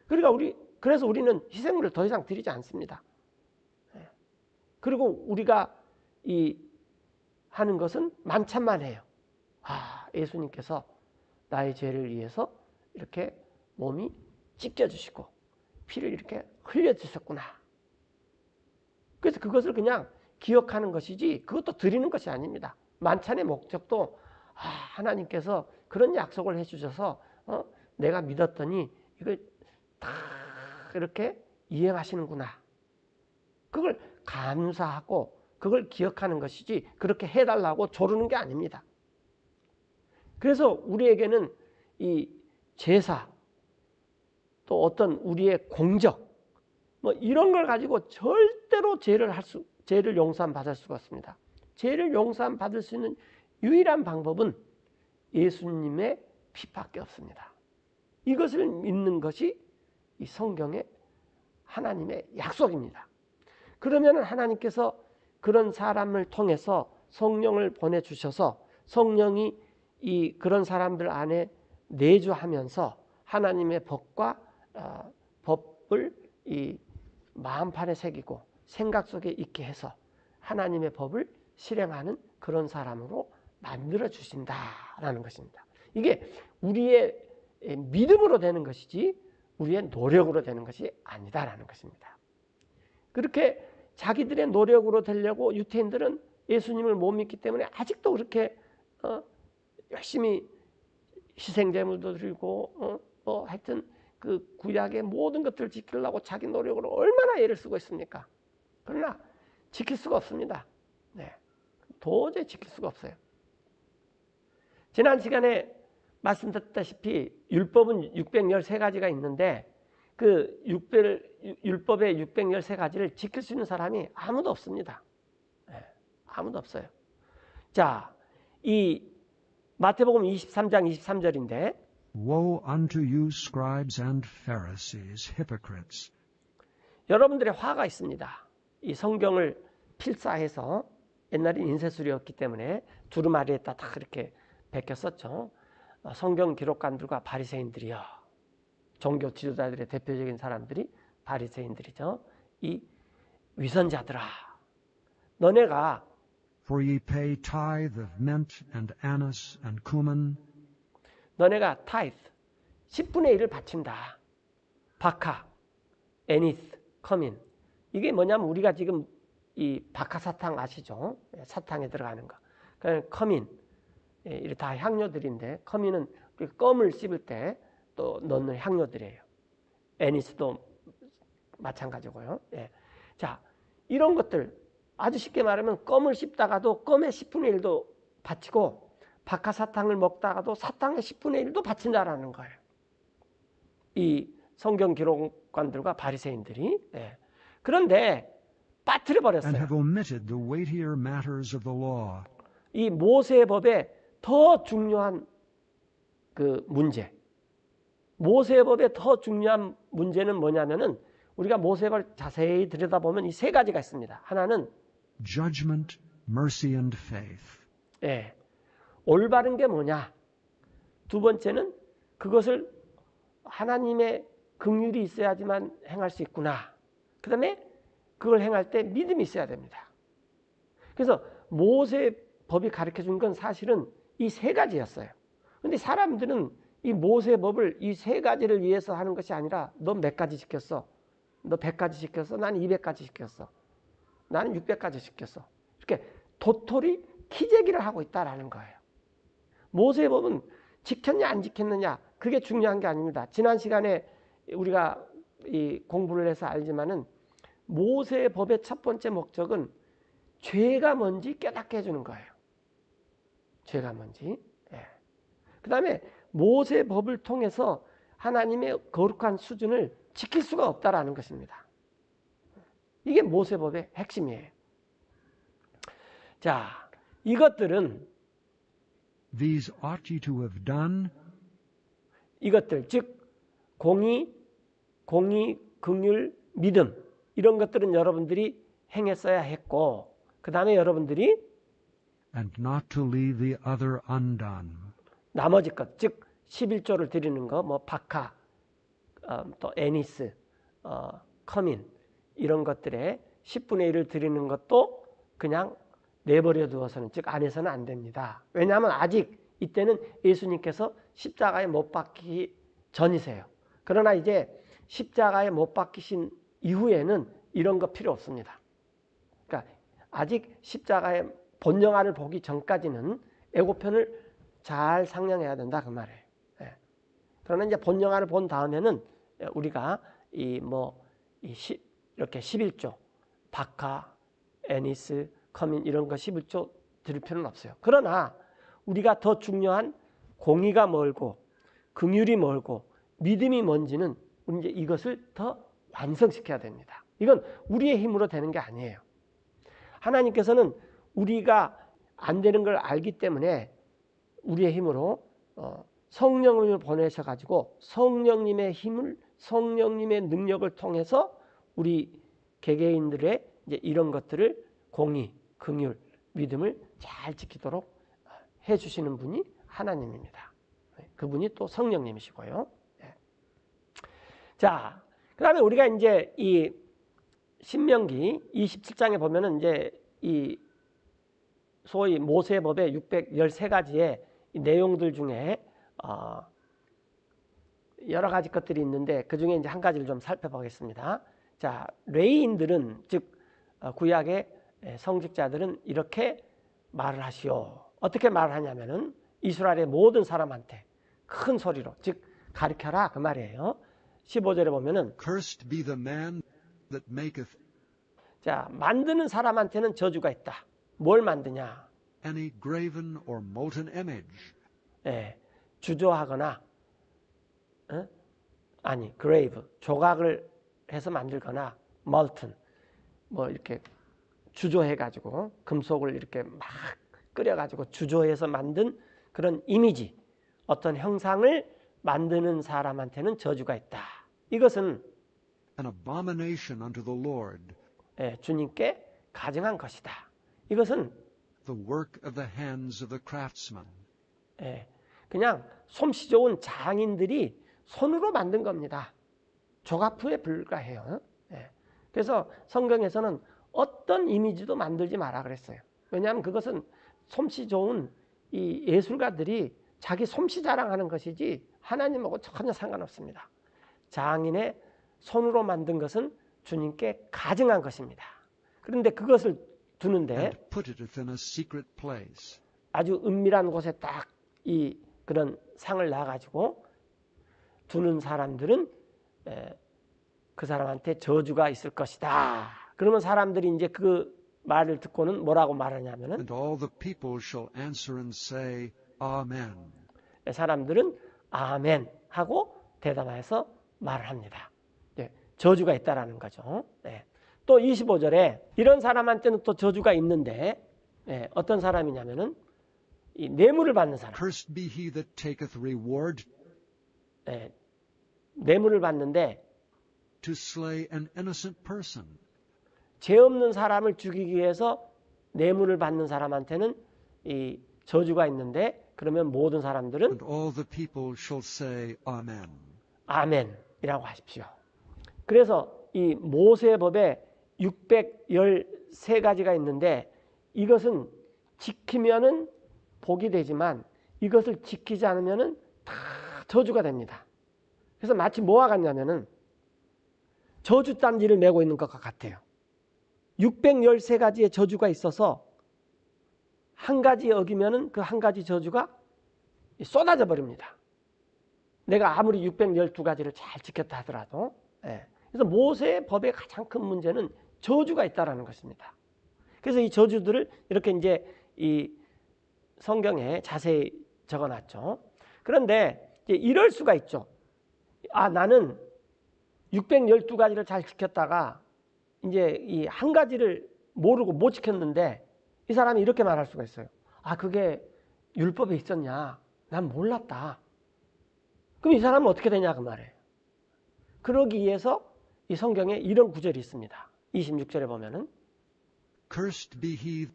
그러니까 그래서 우리는 희생물을 더 이상 드리지 않습니다. 그리고 우리가 하는 것은 만찬만 해요. 예수님께서 나의 죄를 위해서 이렇게 몸이 찢겨주시고 피를 이렇게 흘려주셨구나. 그래서 그것을 그냥 기억하는 것이지 그것도 드리는 것이 아닙니다. 만찬의 목적도 하나님께서 그런 약속을 해주셔서 내가 믿었더니 이걸 다 이렇게 이행하시는구나. 그걸 감사하고 그걸 기억하는 것이지 그렇게 해달라고 조르는 게 아닙니다. 그래서 우리에게는 이 제사 또 어떤 우리의 공적 뭐 이런 걸 가지고 절대로 죄를 용서함 받을 수가 없습니다. 죄를 용서함 받을 수 있는 유일한 방법은 예수님의 피밖에 없습니다. 이것을 믿는 것이 이 성경의 하나님의 약속입니다. 그러면 하나님께서 그런 사람을 통해서 성령을 보내주셔서 성령이 그런 사람들 안에 내주하면서 하나님의 법을 이 마음판에 새기고 생각 속에 있게 해서 하나님의 법을 실행하는 그런 사람으로 만들어 주신다라는 것입니다. 이게 우리의 믿음으로 되는 것이지 우리의 노력으로 되는 것이 아니다라는 것입니다. 그렇게 자기들의 노력으로 되려고 유태인들은 예수님을 못 믿기 때문에 아직도 그렇게 열심히 희생제물도 드리고 하여튼 그 구약의 모든 것들을 지키려고 자기 노력으로 얼마나 애를 쓰고 있습니까? 그러나 지킬 수가 없습니다. 네. 도저히 지킬 수가 없어요. 지난 시간에 말씀드렸다시피 율법은 613가지가 있는데 그 율법의 613가지를 지킬 수 있는 사람이 아무도 없습니다. 네. 아무도 없어요. 자, 이 마태복음 23장 23절인데 Woe unto you, scribes and Pharisees, hypocrites! 여러분들의 화가 있습니다. 이 성경을 필사해서 옛날엔 인쇄술이었기 때문에 두루마리에다 다 이렇게 베꼈었죠. 성경 기록관들과 바리새인들이요. 종교 지도자들의 대표적인 사람들이 바리새인들이죠. 이 위선자들아, 너네가 For ye pay tithe of mint and anise and cumin, 너네가 타이스 10분의 1을 바친다. 바카, 애니스, 커민. 이게 뭐냐면 우리가 지금 이 바카사탕 아시죠? 사탕에 들어가는 거. 그러니까 커민, 이게 다 향료들인데 커민은 껌을 씹을 때 또 넣는 향료들이에요. 애니스도 마찬가지고요. 자, 이런 것들 아주 쉽게 말하면 껌을 씹다가도 껌의 10분의 1도 바치고 바카사탕을 먹다가도 사탕의 10분의 1도 바친다라는 거예요. 이 성경 기록관들과 바리새인들이. 그런데 빠뜨려 and 버렸어요. have omitted the weightier matters of the law, 이 모세의 법에 더 중요한 그 문제. 모세의 법에 더 중요한 문제는 뭐냐면은 우리가 모세를 자세히 들여다보면 이 세 가지가 있습니다. 하나는 judgment, mercy, and faith. 올바른 게 뭐냐? 두 번째는 그것을 하나님의 긍휼이 있어야지만 행할 수 있구나. 그 다음에 그걸 행할 때 믿음이 있어야 됩니다. 그래서 모세의 법이 가르쳐준 건 사실은 이 세 가지였어요. 근데 사람들은 이 모세의 법을 이 세 가지를 위해서 하는 것이 아니라 너 몇 가지 지켰어? 너 100가지 지켰어? 나는 200가지 지켰어. 나는 600가지 지켰어. 이렇게 도토리 키재기를 하고 있다라는 거예요. 모세의 법은 지켰냐 안 지켰느냐 그게 중요한 게 아닙니다. 지난 시간에 우리가 이 공부를 해서 알지만은 모세의 법의 첫 번째 목적은 죄가 뭔지 깨닫게 해주는 거예요. 죄가 뭔지. 그 다음에 모세의 법을 통해서 하나님의 거룩한 수준을 지킬 수가 없다라는 것입니다. 이게 모세의 법의 핵심이에요. 자, 이것들은 These ought ye to have done, 이것들 즉 공의, 긍휼, 믿음 이런 것들은 여러분들이 행했어야 했고 그 다음에 여러분들이 and not to leave the other undone. 나머지 것, 즉 11조를 드리는 거, 뭐 바카, 또 애니스, 커민 이런 것들에 10분의 1을 드리는 것도 그냥 내버려 두어서는, 즉 안에서는 안 됩니다. 왜냐하면 아직 이때는 예수님께서 십자가에 못 박히기 전이세요. 그러나 이제 십자가에 못 박히신 이후에는 이런 거 필요 없습니다. 그러니까 아직 십자가의 본영화를 보기 전까지는 예고편을 잘 상냥해야 된다 그 말이에요. 예. 그러나 이제 본영화를 본 다음에는 우리가 이렇게 11조 박하, 애니스, 커민 이런 거 11조 드릴 필요는 없어요. 그러나 우리가 더 중요한 공의가 멀고 긍휼이 멀고 믿음이 뭔지는 이제 이것을 더 완성시켜야 됩니다. 이건 우리의 힘으로 되는 게 아니에요. 하나님께서는 우리가 안 되는 걸 알기 때문에 우리의 힘으로 성령을 보내셔가지고 성령님의 힘을, 성령님의 능력을 통해서 우리 개개인들의 이제 이런 것들을 공의, 긍휼, 믿음을 잘 지키도록 해주시는 분이 하나님입니다. 그분이 또 성령님이시고요. 자, 그 다음에 우리가 이제 이 신명기 27장에 보면은 이제 이 소위 모세법의 613가지의 내용들 중에 여러 가지 것들이 있는데 그 중에 이제 한 가지를 좀 살펴보겠습니다. 자, 레위인들은 즉 구약의 성직자들은 이렇게 말을 하시오. 어떻게 말을 하냐면은 이스라엘의 모든 사람한테 큰 소리로, 즉 가르쳐라 그 말이에요. 15절에 보면은 Cursed be the man that maketh 자, 만드는 사람한테는 저주가 있다. 뭘 만드냐? any graven or molten image, 주조하거나 grave, 조각을 해서 만들거나 molten, 뭐 이렇게 주조해가지고 금속을 이렇게 막 끓여가지고 주조해서 만든 그런 이미지, 어떤 형상을 만드는 사람한테는 저주가 있다. 이것은 an abomination unto the Lord, 주님께 가증한 것이다. 이것은 the work of the hands of the craftsman. 그냥 솜씨 좋은 장인들이 손으로 만든 겁니다. 조각품에 불과해요. 그래서 성경에서는 어떤 이미지도 만들지 마라 그랬어요. 왜냐하면 그것은 솜씨 좋은 이 예술가들이 자기 솜씨 자랑하는 것이지 하나님하고 전혀 상관없습니다. 장인의 손으로 만든 것은 주님께 가증한 것입니다. 그런데 그것을 두는데 And putteth in a secret place. 아주 은밀한 곳에 딱 이 그런 상을 놔가지고 두는 사람들은 그 사람한테 저주가 있을 것이다. 그러면 사람들이 이제 그 말을 듣고는 뭐라고 말하냐면은 And all the people shall answer and say, Amen. 사람들은 아멘 하고 대답해서 말을 합니다. 저주가 있다라는 거죠. 또 25절에 이런 사람한테는 또 저주가 있는데 어떤 사람이냐면은 이 뇌물을 받는 사람. Cursed be he that taketh reward 뇌물을 받는데 to slay an innocent person. 죄 없는 사람을 죽이기 위해서 뇌물을 받는 사람한테는 이 저주가 있는데 그러면 모든 사람들은 And all the people shall say, Amen. 아멘이라고 하십시오. 그래서 이 모세법에 613가지가 있는데 이것은 지키면은 복이 되지만 이것을 지키지 않으면은 다 저주가 됩니다. 그래서 마치 뭐와 같냐면은 저주단지를 메고 있는 것과 같아요. 613가지의 저주가 있어서 한 가지 어기면은 그 한 가지 저주가 쏟아져 버립니다. 내가 아무리 612가지를 잘 지켰다 하더라도. 그래서 모세의 법의 가장 큰 문제는 저주가 있다라는 것입니다. 그래서 이 저주들을 이렇게 이제 이 성경에 자세히 적어놨죠. 그런데 이제 이럴 수가 있죠. 나는 612가지를 잘 지켰다가 이제 이 한 가지를 모르고 못 지켰는데 이 사람이 이렇게 말할 수가 있어요. 그게 율법에 있었냐? 난 몰랐다. 그럼 이 사람은 어떻게 되냐 그 말이에요. 그러기 위해서 이 성경에 이런 구절이 있습니다. 26절에 보면은 Cursed be he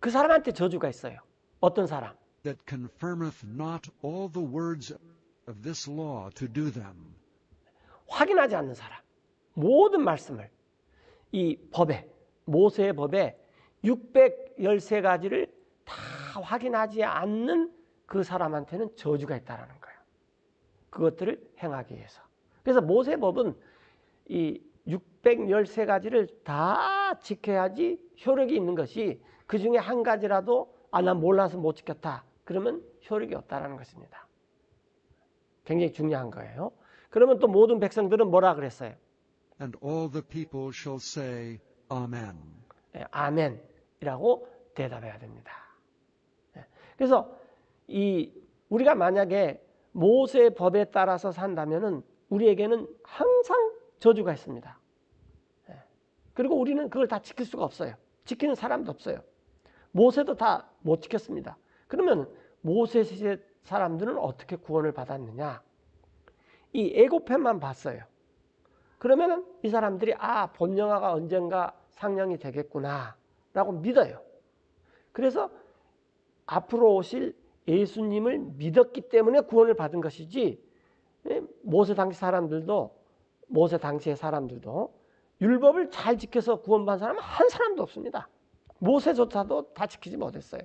그 사람한테 저주가 있어요. 어떤 사람? that confirmeth not all the words of this law to do them. 확인하지 않는 사람. 모든 말씀을 이 법에, 모세의 법에 613가지를 다 확인하지 않는 그 사람한테는 저주가 있다는 거예요. 그것들을 행하기 위해서. 그래서 모세의 법은 이 613가지를 다 지켜야지 효력이 있는 것이, 그 중에 한 가지라도 난 몰라서 못 지켰다 그러면 효력이 없다는 것입니다. 굉장히 중요한 거예요. 그러면 또 모든 백성들은 뭐라 그랬어요? And all the people shall say, Amen. 아멘이라고 대답해야 됩니다. 그래서 우리가 만약에 모세의 법에 따라서 산다면은 우리에게는 항상 저주가 있습니다. 그리고 우리는 그걸 다 지킬 수가 없어요. 지키는 사람도 없어요. 모세도 다 못 지켰습니다. 그러면 모세 시대 사람들은 어떻게 구원을 받았느냐? 이 애굽편만 봤어요. 그러면은 이 사람들이 본영화가 언젠가 상영이 되겠구나 라고 믿어요. 그래서 앞으로 오실 예수님을 믿었기 때문에 구원을 받은 것이지, 모세 당시의 사람들도 율법을 잘 지켜서 구원받은 사람은 한 사람도 없습니다. 모세조차도 다 지키지 못했어요.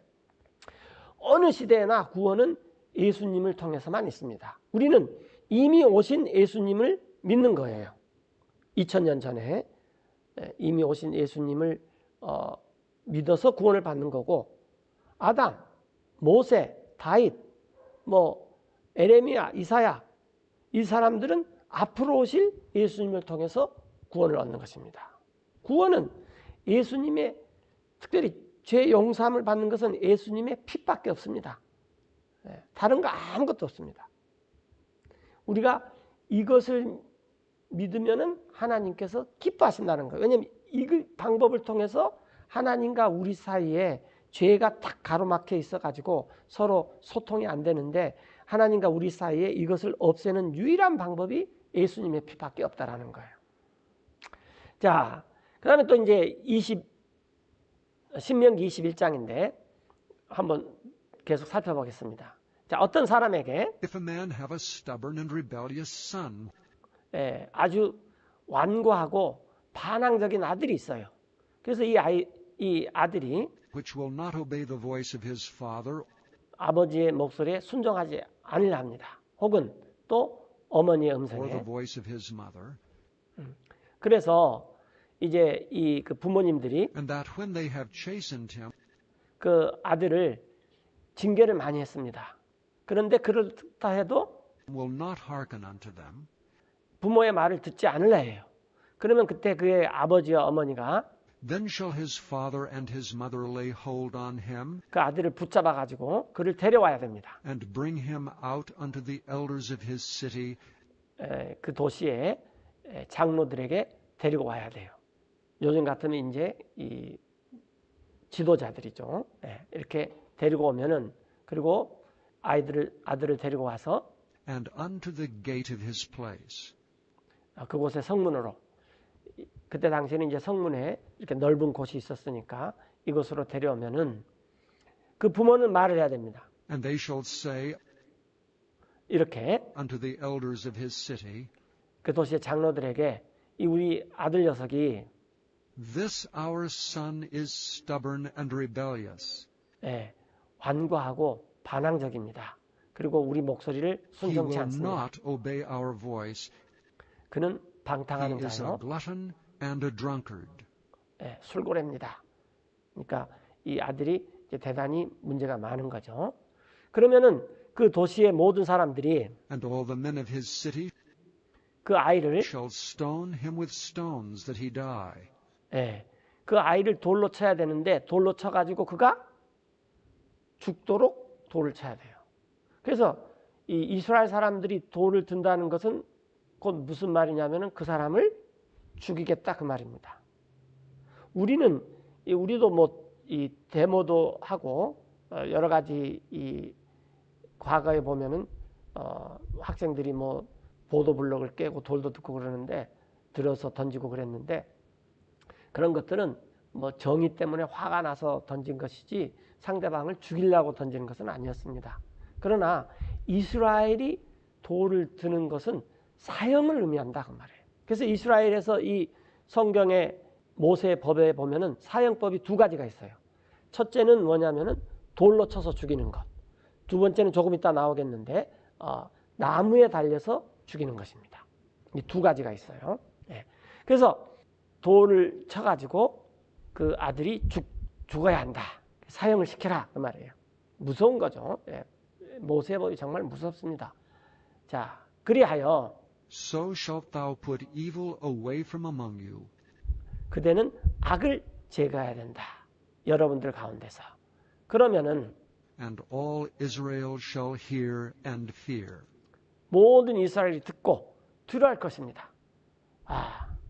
어느 시대나 구원은 예수님을 통해서만 있습니다. 우리는 이미 오신 예수님을 믿는 거예요. 2000년 전에 이미 오신 예수님을 믿어서 구원을 받는 거고, 아담, 모세, 다윗, 에레미야, 이사야, 이 사람들은 앞으로 오실 예수님을 통해서 구원을 얻는 것입니다. 구원은 예수님의, 특별히 죄 용서함을 받는 것은 예수님의 피밖에 없습니다. 다른 거 아무것도 없습니다. 우리가 이것을 믿으면은 하나님께서 기뻐하신다는 거예요. 왜냐하면 이 방법을 통해서 하나님과 우리 사이에 죄가 딱 가로막혀 있어가지고 서로 소통이 안 되는데, 하나님과 우리 사이에 이것을 없애는 유일한 방법이 예수님의 피밖에 없다라는 거예요. 자, 그 다음에 또 이제 신명기 21장인데 한번 계속 살펴보겠습니다. 자, 어떤 사람에게 If a man have a stubborn and rebellious son, 아주 완고하고 반항적인 아들이 있어요. 그래서 이 아들이 which will not obey the voice of his father, 아버지의 목소리에 순종하지 않으려 합니다. 혹은 또 어머니의 or the 음성에. voice of his mother, 그래서 이제 그 부모님들이 and that when they have chastened him, 그 아들을 징계를 많이 했습니다. 그런데 그렇다 해도 will not hearken unto them, 부모의 말을 듣지 않으려 해요. 그러면 그때 그의 아버지와 어머니가 then shall his father and his mother lay hold on him, 그 아들을 붙잡아 가지고 그를 데려와야 됩니다. and bring him out unto the elders of his city, 그 도시의 장로들에게 데리고 와야 돼요. 요즘 같으면 이제 이 지도자들이죠. 이렇게 데리고 오면은, 그리고 아들을 데리고 와서 and unto the gate of his place. 그곳의 성문으로, 그때 당시에는 이제 성문에 이렇게 넓은 곳이 있었으니까 이곳으로 데려오면은 그 부모는 말을 해야 됩니다. And they shall say 이렇게 unto the elders of his city, 그 도시의 장로들에게 이 우리 아들 녀석이 this our son is stubborn and rebellious. 완고하고 반항적입니다. 그리고 우리 목소리를 He 순종치 will 않습니다. not obey our voice. 그는 He 방탕하는 is a 자요, glutton and a drunkard. 술고래입니다. 그러니까 이 아들이 이제 대단히 문제가 많은 거죠. 그러면은 그 도시의 모든 사람들이 And all the men of his city 그 아이를 shall stone him with stones that he die. 그 아이를 돌로 쳐야 되는데, 돌로 쳐가지고 그가 죽도록 돌을 쳐야 돼요. 그래서 이 이스라엘 사람들이 돌을 든다는 것은 곧 무슨 말이냐면은 그 사람을 죽이겠다 그 말입니다. 우리도 뭐 이 데모도 하고 여러 가지 이 과거에 보면은 학생들이 뭐 보도블록을 깨고 돌도 듣고 그러는데, 들어서 던지고 그랬는데, 그런 것들은 뭐 정의 때문에 화가 나서 던진 것이지 상대방을 죽이려고 던지는 것은 아니었습니다. 그러나 이스라엘이 돌을 드는 것은 사형을 의미한다 그 말이에요. 그래서 이스라엘에서 이 성경에 모세의 법에 보면은 사형법이 두 가지가 있어요. 첫째는 뭐냐면은 돌로 쳐서 죽이는 것. 두 번째는 조금 이따 나오겠는데 나무에 달려서 죽이는 것입니다. 이 두 가지가 있어요. 예. 그래서 돌을 쳐가지고 그 아들이 죽어야 한다. 사형을 시켜라 그 말이에요. 무서운 거죠. 예. 모세의 법이 정말 무섭습니다. 자, 그리하여 So shalt thou put evil away from among you. 그대는 악을 제거해야 된다. 여러분들 가운데서. 그러면은 And all Israel shall hear and fear. 모든 이스라엘이 듣고 두려워할 것입니다.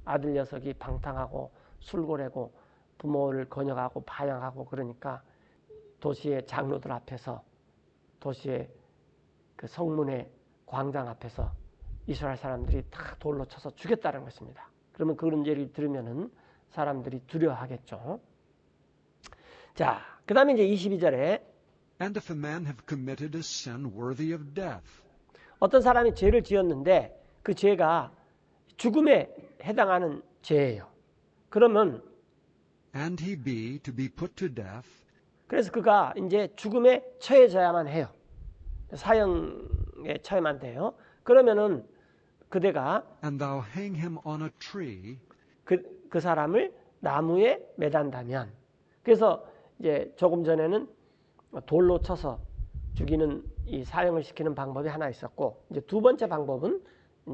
아들 녀석이 방탕하고 술고래고 부모를 건역하고 반항하고 그러니까 도시의 장로들 앞에서 도시의 그 성문의 광장 앞에서 이스라엘 사람들이 다 돌로 쳐서 죽였다는 것입니다. 그러면 그런 얘기를 들으면은 사람들이 두려워하겠죠. 자, 그 다음에 이제 22절에 And if a man have committed a sin worthy of death, 어떤 사람이 죄를 지었는데 그 죄가 죽음에 해당하는 죄예요. 그러면 and he be to be put to death, 그래서 그가 이제 죽음에 처해져야만 해요. 사형에 처해만 돼요. 그러면은 그대가 and thou hang him on a tree, 그 사람을 나무에 매단다면, 그래서 이제 조금 전에는 돌로 쳐서 죽이는 이 사형을 시키는 방법이 하나 있었고, 이제 두 번째 방법은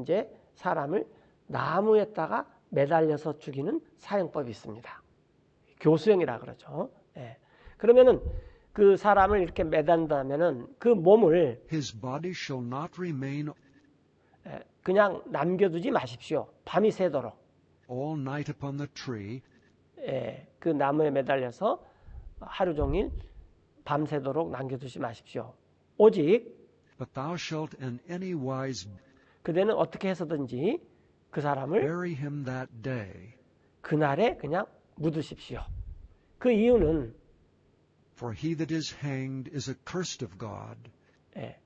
이제 사람을 나무에다가 매달려서 죽이는 사형법이 있습니다. 교수형이라 그러죠. 예. 그러면은 그 사람을 이렇게 매단다면은 그 몸을 his body shall not remain 그냥 남겨두지 마십시오. 밤이 새도록. all night upon the tree, 예, 그 나무에 매달려서 하루 종일 밤새도록 남겨두지 마십시오. 오직 but thou shalt in any wise 그대는 어떻게 해서든지 그 사람을 bury him that day. 그날에 그냥 묻으십시오. 그 이유는 For he that is hanged is accursed of God, 예,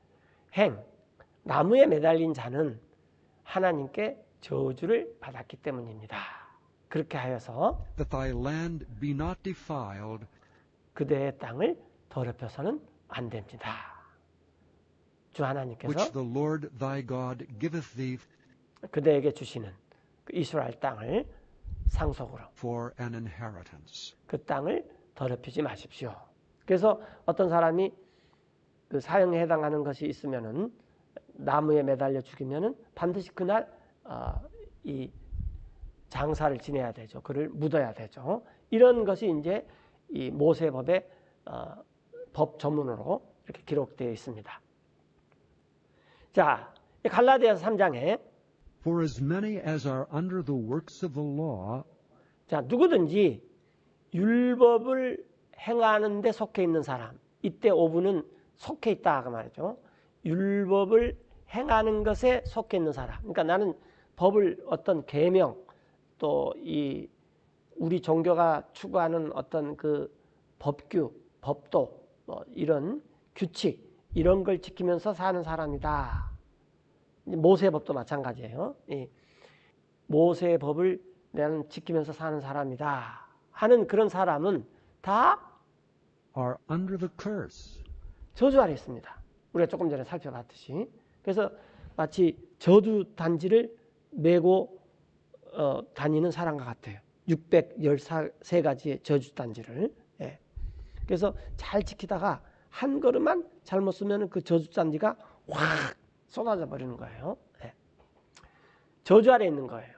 나무에 매달린 자는 하나님께 저주를 받았기 때문입니다. 그렇게 하여서 that thy land be not defiled, 그대의 땅을 더럽혀서는 안 됩니다. 주 하나님께서 which the Lord thy God giveth thee 그대에게 주시는 그 이스라엘 땅을 상속으로 for an inheritance. 그 땅을 더럽히지 마십시오. 그래서 어떤 사람이 그 사형에 해당하는 것이 있으면은 나무에 매달려 죽이면은 반드시 그날 이 장사를 지내야 되죠. 그를 묻어야 되죠. 이런 것이 이제 이 모세법의 법 전문으로 이렇게 기록되어 있습니다. 자, 갈라디아서 3장에 For as many as are under the works of the law 자, 누구든지 율법을 행하는 데 속해 있는 사람, 이때 오분은 속해 있다 그 말이죠. 율법을 행하는 것에 속해 있는 사람. 그러니까 나는 법을 어떤 계명 또 이 우리 종교가 추구하는 어떤 그 법규, 법도 뭐 이런 규칙 이런 걸 지키면서 사는 사람이다. 모세의 법도 마찬가지예요. 모세의 법을 나는 지키면서 사는 사람이다 하는 그런 사람은 다 are under the curse. 저주 아래 있습니다. 우리가 조금 전에 살펴봤듯이. 그래서 마치 저주 단지를 메고 다니는 사람과 같아요. 613가지의 저주 단지를. 예. 그래서 잘 지키다가 한 걸음만 잘못 쓰면 그 저주 단지가 확 쏟아져 버리는 거예요. 예. 저주 아래 있는 거예요.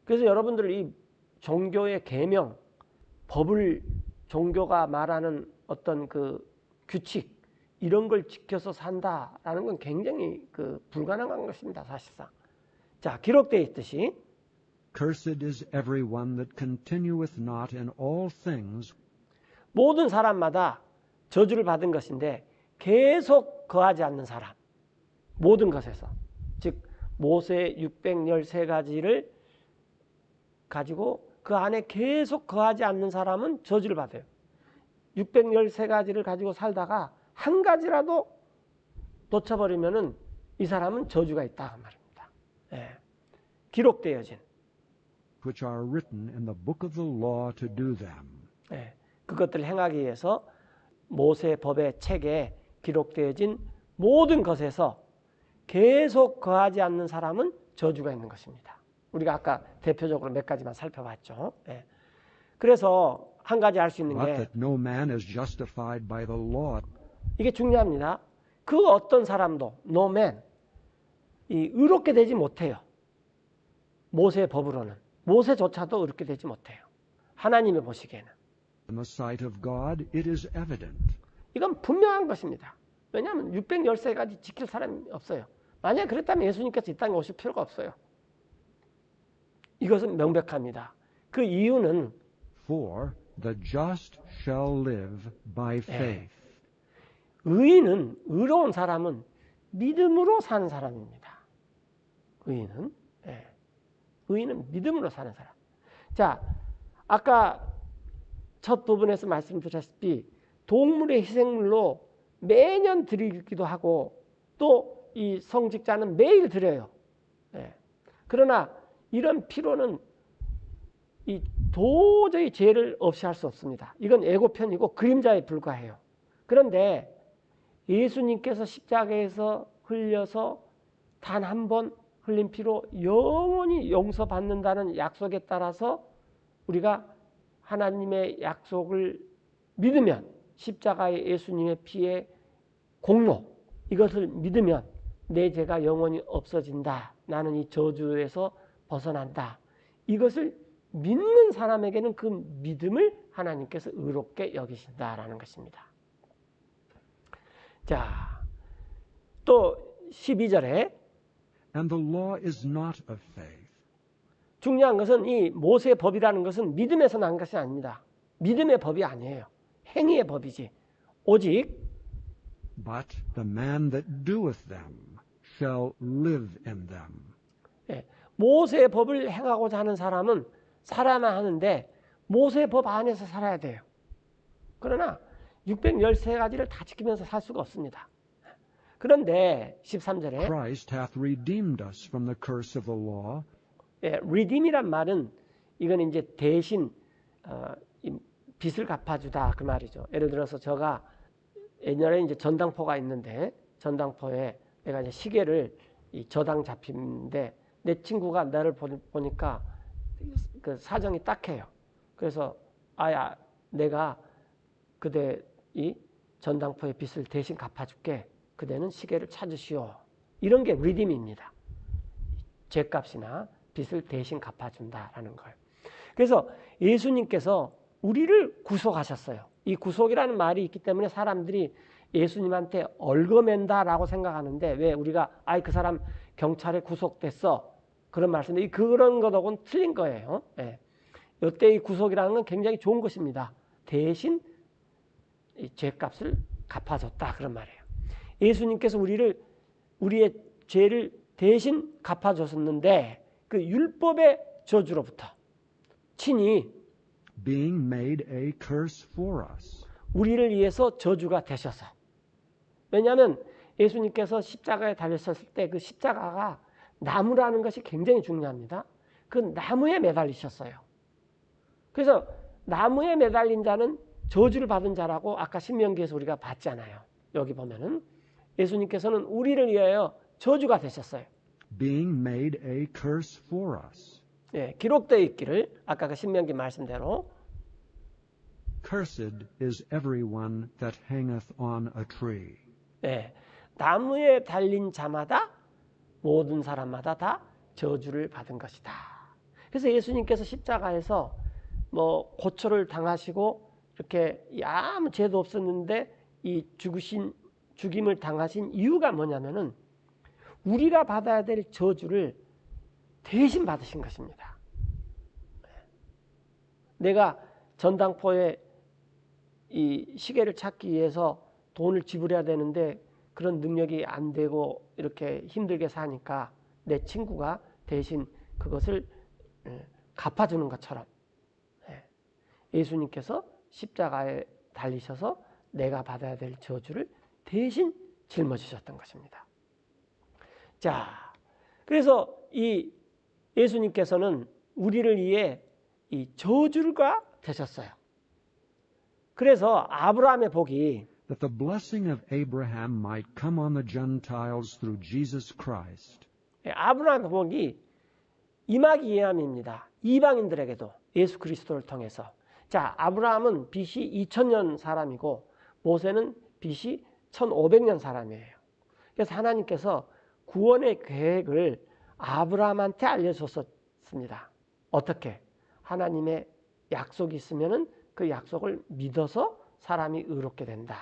그래서 여러분들 이 종교의 계명, 법을 종교가 말하는 어떤 그 규칙 이런 걸 지켜서 산다라는 건 굉장히 그 불가능한 것입니다. 사실상. 자, 기록되어 있듯이 Cursed is everyone that continueth not in all things 모든 사람마다 저주를 받은 것인데 계속 거하지 않는 사람. 모든 것에서. 즉 모세 613가지를 가지고 그 안에 계속 거하지 않는 사람은 저주를 받아요. 613가지를 가지고 살다가 한 가지라도 놓쳐버리면은 이 사람은 저주가 있다 그 말입니다. 예. 기록되어진 which are written in the book of the law to do them. 예, 그것들을 행하기 위해서 모세 법의 책에 기록되어진 모든 것에서 계속 거하지 않는 사람은 저주가 있는 것입니다. 우리가 아까 대표적으로 몇 가지만 살펴봤죠. 예. 그래서 한 가지 알 수 있는 But 게 that no man is justified by the law. 이게 중요합니다. 그 어떤 사람도 no man 이 의롭게 되지 못해요. 모세의 법으로는 모세조차도 의롭게 되지 못해요. 하나님이 보시기에는 In the sight of God, it is evident. 이건 분명한 것입니다. 왜냐하면 613가지 지킬 사람이 없어요. 만약에 그랬다면 예수님께서 이 땅에 오실 필요가 없어요. 이것은 명백합니다. 그 이유는 For the just shall live by faith. 의인은 의로운 사람은 믿음으로 사는 사람입니다. 의인은 믿음으로 사는 사람. 자, 아까 첫 부분에서 말씀드렸다시피 동물의 희생물로 매년 드리기도 하고 또 이 성직자는 매일 드려요. 그러나 이런 피로는 도저히 죄를 없이 할 수 없습니다. 이건 예고편이고 그림자에 불과해요. 그런데 예수님께서 십자가에서 흘려서 단 한 번 흘린 피로 영원히 용서받는다는 약속에 따라서 우리가 하나님의 약속을 믿으면 십자가의 예수님의 피의 공로 이것을 믿으면 내 죄가 영원히 없어진다. 나는 이 저주에서 벗어난다. 이것을 믿는 사람에게는 그 믿음을 하나님께서 의롭게 여기신다라는 것입니다. 자, 또 12절에 And the law is not of faith. 중요한 것은 이 모세의 법이라는 것은 믿음에서 난 것이 아닙니다. 믿음의 법이 아니에요. 행위의 법이지. 오직 But the man that doeth them shall live in them. 모세의 법을 행하고자 하는 사람은 살아야만 하는데 모세의 법 안에서 살아야 돼요. 그러나 613가지를 다 지키면서 살 수가 없습니다. 그런데 13절에 Christ hath redeemed us from the curse of the law. redeem이란 말은 이건 이제 대신 빚을 갚아주다 그 말이죠. 예를 들어서 제가 옛날에 이제 전당포가 있는데 전당포에 내가 이제 시계를 이 저당 잡히는데 내 친구가 나를 보니까 그 사정이 딱해요. 그래서 아야 내가 그대 이 전당포의 빚을 대신 갚아줄게. 그대는 시계를 찾으시오. 이런 게 리딤입니다. 죄값이나 빚을 대신 갚아준다라는 걸. 그래서 예수님께서 우리를 구속하셨어요. 이 구속이라는 말이 있기 때문에 사람들이 예수님한테 얽어맨다라고 생각하는데 왜 우리가 그 사람 경찰에 구속됐어 그런 말씀인데 그런 것하고는 틀린 거예요. 이때 이 구속이라는 건 굉장히 좋은 것입니다. 대신 이 죄값을 갚아줬다 그런 말이에요. 예수님께서 우리의 죄를 대신 갚아줬었는데 그 율법의 저주로부터 친히 being made a curse for us. 우리를 위해서 저주가 되셔서 왜냐하면 예수님께서 십자가에 달렸을 때 그 십자가가 나무라는 것이 굉장히 중요합니다. 그 나무에 매달리셨어요. 그래서 나무에 매달린 자는 저주를 받은 자라고 아까 신명기에서 우리가 봤잖아요. 여기 보면은 예수님께서는 우리를 위하여 저주가 되셨어요. Being made a curse for us. 기록되어 있기를 아까 그 신명기 말씀대로 Cursed is everyone that hangeth on a tree. 나무에 달린 자마다 모든 사람마다 다 저주를 받은 것이다. 그래서 예수님께서 십자가에서 뭐 고초를 당하시고 이렇게 아무 죄도 없었는데 이 죽임을 당하신 이유가 뭐냐면은 우리가 받아야 될 저주를 대신 받으신 것입니다. 내가 전당포에 이 시계를 찾기 위해서 돈을 지불해야 되는데 그런 능력이 안 되고 이렇게 힘들게 사니까 내 친구가 대신 그것을 갚아주는 것처럼 예수님께서 십자가에 달리셔서 내가 받아야 될 저주를 대신 짊어지셨던 것입니다. 자, 그래서 이 예수님께서는 우리를 위해 이 저주가 되셨어요. 그래서 아브라함의 복이 that the blessing of Abraham might come on the Gentiles through Jesus Christ. 아브라함의 복이 임하기 위함입니다. 이방인들에게도 예수 그리스도를 통해서. 자, 아브라함은 BC 2000년 사람이고 모세는 BC 1500년 사람이에요. 그래서 하나님께서 구원의 계획을 아브라함한테 알려줬습니다. 어떻게? 하나님의 약속이 있으면은 그 약속을 믿어서 사람이 의롭게 된다.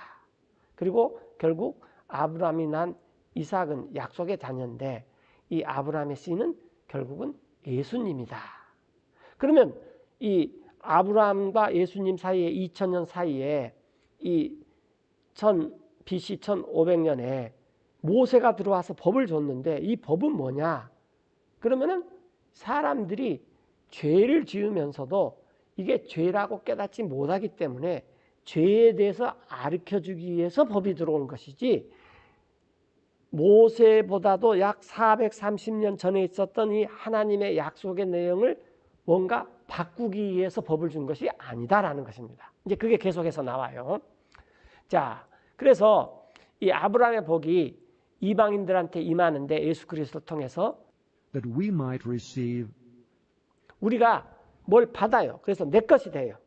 그리고 결국 아브라함이 난 이삭은 약속의 자녀인데 이 아브라함의 씨는 결국은 예수님이다. 그러면 이 아브라함과 예수님 사이에 2000년 사이에 이 BC 1500년에 모세가 들어와서 법을 줬는데 이 법은 뭐냐? 그러면은 사람들이 죄를 지으면서도 이게 죄라고 깨닫지 못하기 때문에 죄에 대해서 가르쳐주기 위해서 법이 들어온 것이지 모세보다도 약 430년 전에 있었던 이 하나님의 약속의 내용을 뭔가 바꾸기 위해서 법을 준 것이 아니다라는 것입니다. 이제 그게 계속해서 나와요. 자, 그래서 이 아브라함의 복이 이방인들한테 임하는데 예수 그리스도를 통해서 that we might receive 우리가 뭘 받아요. 그래서 내 것이 돼요.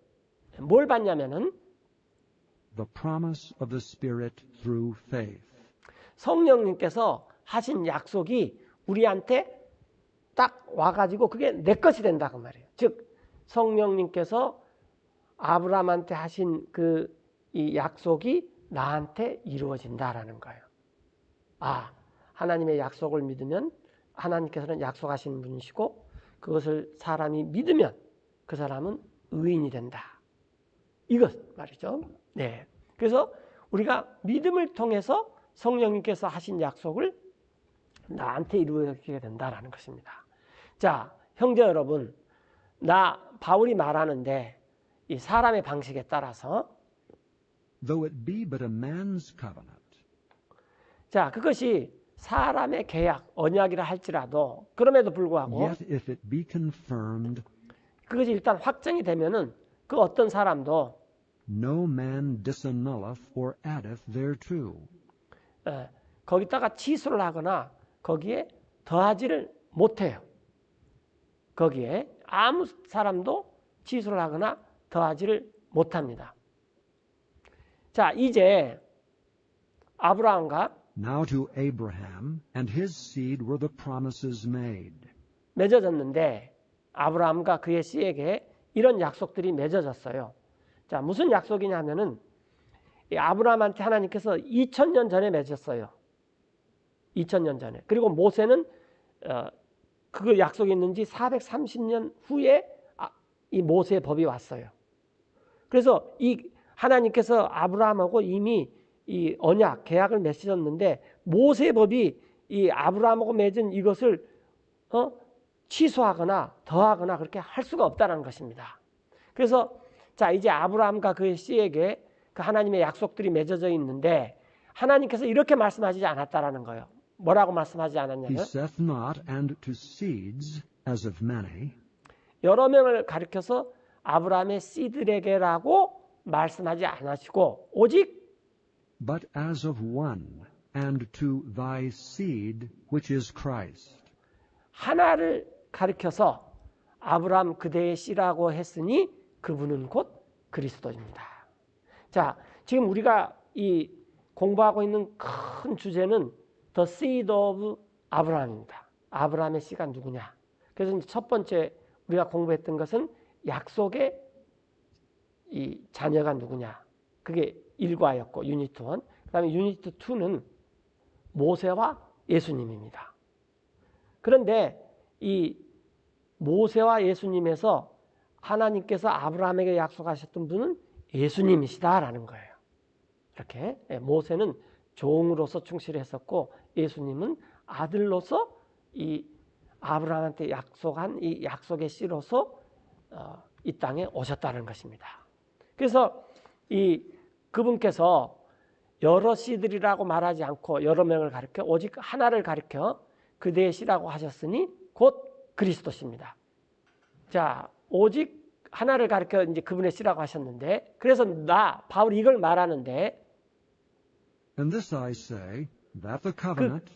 뭘 받냐면은 the promise of the Spirit through faith. 성령님께서 하신 약속이 우리한테 딱 와가지고 그게 내 것이 된다 그 말이에요. 즉 성령님께서 아브라함한테 하신 그 이 약속이 나한테 이루어진다라는 거예요. 아, 하나님의 약속을 믿으면 하나님께서는 약속하신 분이시고 그것을 사람이 믿으면 그 사람은 의인이 된다. 이것 말이죠. 네. 그래서 우리가 믿음을 통해서 성령님께서 하신 약속을 나한테 이루어지게 된다라는 것입니다. 자, 형제 여러분, 나 바울이 말하는데 이 사람의 방식에 따라서 Though it be but a man's covenant, 자, 그것이 사람의 계약, 언약이라 할지라도 그럼에도 불구하고 yet if it be confirmed, 그것이 일단 확정이 되면은 그 어떤 사람도 no man disannulleth or addeth thereto. 거기다가 취소를 하거나 거기에 더하지를 못해요. 거기에 아무 사람도 취소를 하거나 더하지를 못합니다. 자, 이제 아브라함과 Now to Abraham and his seed were the promises made. 맺어졌는데 아브라함과 그의 씨에게 이런 약속들이 맺어졌어요. 자, 무슨 약속이냐면은 아브라함한테 하나님께서 2000년 전에 맺었어요. 2000년 전에. 그리고 모세는 그 약속이 있는지 430년 후에 이 모세의 법이 왔어요. 그래서 이 하나님께서 아브라함하고 이미 이 언약, 계약을 맺으셨는데 모세의 법이 이 아브라함하고 맺은 이것을 취소하거나 더하거나 그렇게 할 수가 없다는 것입니다. 그래서 자, 이제 아브라함과 그의 씨에게 그 하나님의 약속들이 맺어져 있는데 하나님께서 이렇게 말씀하지 않았다라는 거예요. 뭐라고 말씀하지 He 않았냐면 saith not, and to seeds as of many, 여러 명을 가리켜서 아브라함의 씨들에게라고 말씀하지 않으시고 오직 but as of one, and to thy seed, which is Christ. 하나를 가리켜서 아브라함 그대의 씨라고 했으니 그분은 곧 그리스도입니다. 자, 지금 우리가 이 공부하고 있는 큰 주제는 The seed of 아브라함입니다. 아브라함의 씨가 누구냐? 그래서 이제 첫 번째 우리가 공부했던 것은 약속의 이 자녀가 누구냐? 그게 1과였고 유니트 1. 그다음에 유니트 2는 모세와 예수님입니다. 그런데 이 모세와 예수님에서 하나님께서 아브라함에게 약속하셨던 분은 예수님이시다라는 거예요. 이렇게 모세는 종으로서 충실했었고 예수님은 아들로서 이 아브라함한테 약속한 이 약속의 씨로서 이 땅에 오셨다는 것입니다. 그래서 이 그분께서 여러 씨들이라고 말하지 않고 여러 명을 가리켜 오직 하나를 가리켜 그대의 씨라고 하셨으니 곧 그리스도십니다. 자, 오직 하나를 가르쳐 이제 그분의 씨라고 하셨는데, 그래서 바울이 이걸 말하는데, And this I say, that the covenant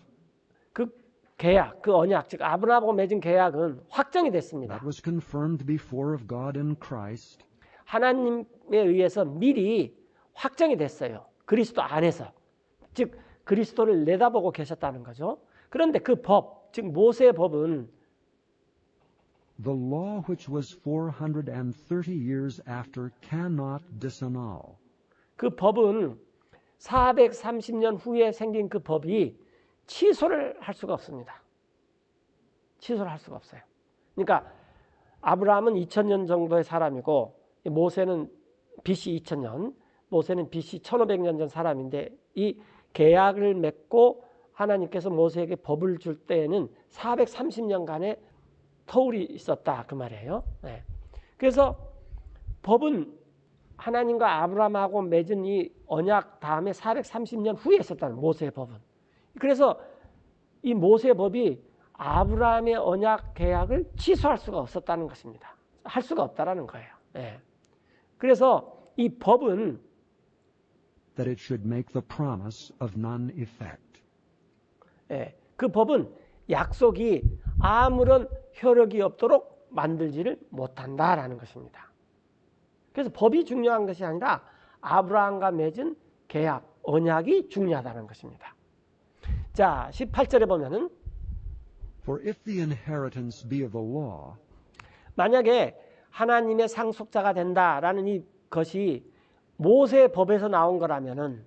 그 계약, 그 언약, 즉 아브라함하고 맺은 계약은 확정이 that 됐습니다. was confirmed before of God in Christ 하나님에 의해서 미리 확정이 됐어요. 그리스도 안에서. 즉 그리스도를 내다보고 계셨다는 거죠. 그런데 그 법, 즉 모세의 법은 the law which was 430 years after cannot disannul. 그 법은 430년 후에 생긴 그 법이 취소를 할 수가 없습니다. 취소를 할 수가 없어요. 그러니까 아브라함은 2000년 정도의 사람이고 모세는 BC 2000년, 모세는 BC 1500년 전 사람인데 이 계약을 맺고 하나님께서 모세에게 법을 줄 때에는 430년간의 터울이 있었다 그 말이에요. 네. 그래서 법은 하나님과 아브라함하고 맺은 이 언약 다음에 430년 후에 있었다는 모세의 법은. 그래서 이 모세의 법이 아브라함의 언약 계약을 취소할 수가 없었다는 것입니다. 할 수가 없다라는 거예요. 네. 그래서 이 법은 that it should make the promise of none effect. 예, 그 법은 약속이 아무런 효력이 없도록 만들지를 못한다라는 것입니다. 그래서 법이 중요한 것이 아니라 아브라함과 맺은 계약, 언약이 중요하다는 것입니다. 자, 18절에 보면은 For if the inheritance be of the law, 만약에 하나님의 상속자가 된다라는 이 것이 모세의 법에서 나온 거라면은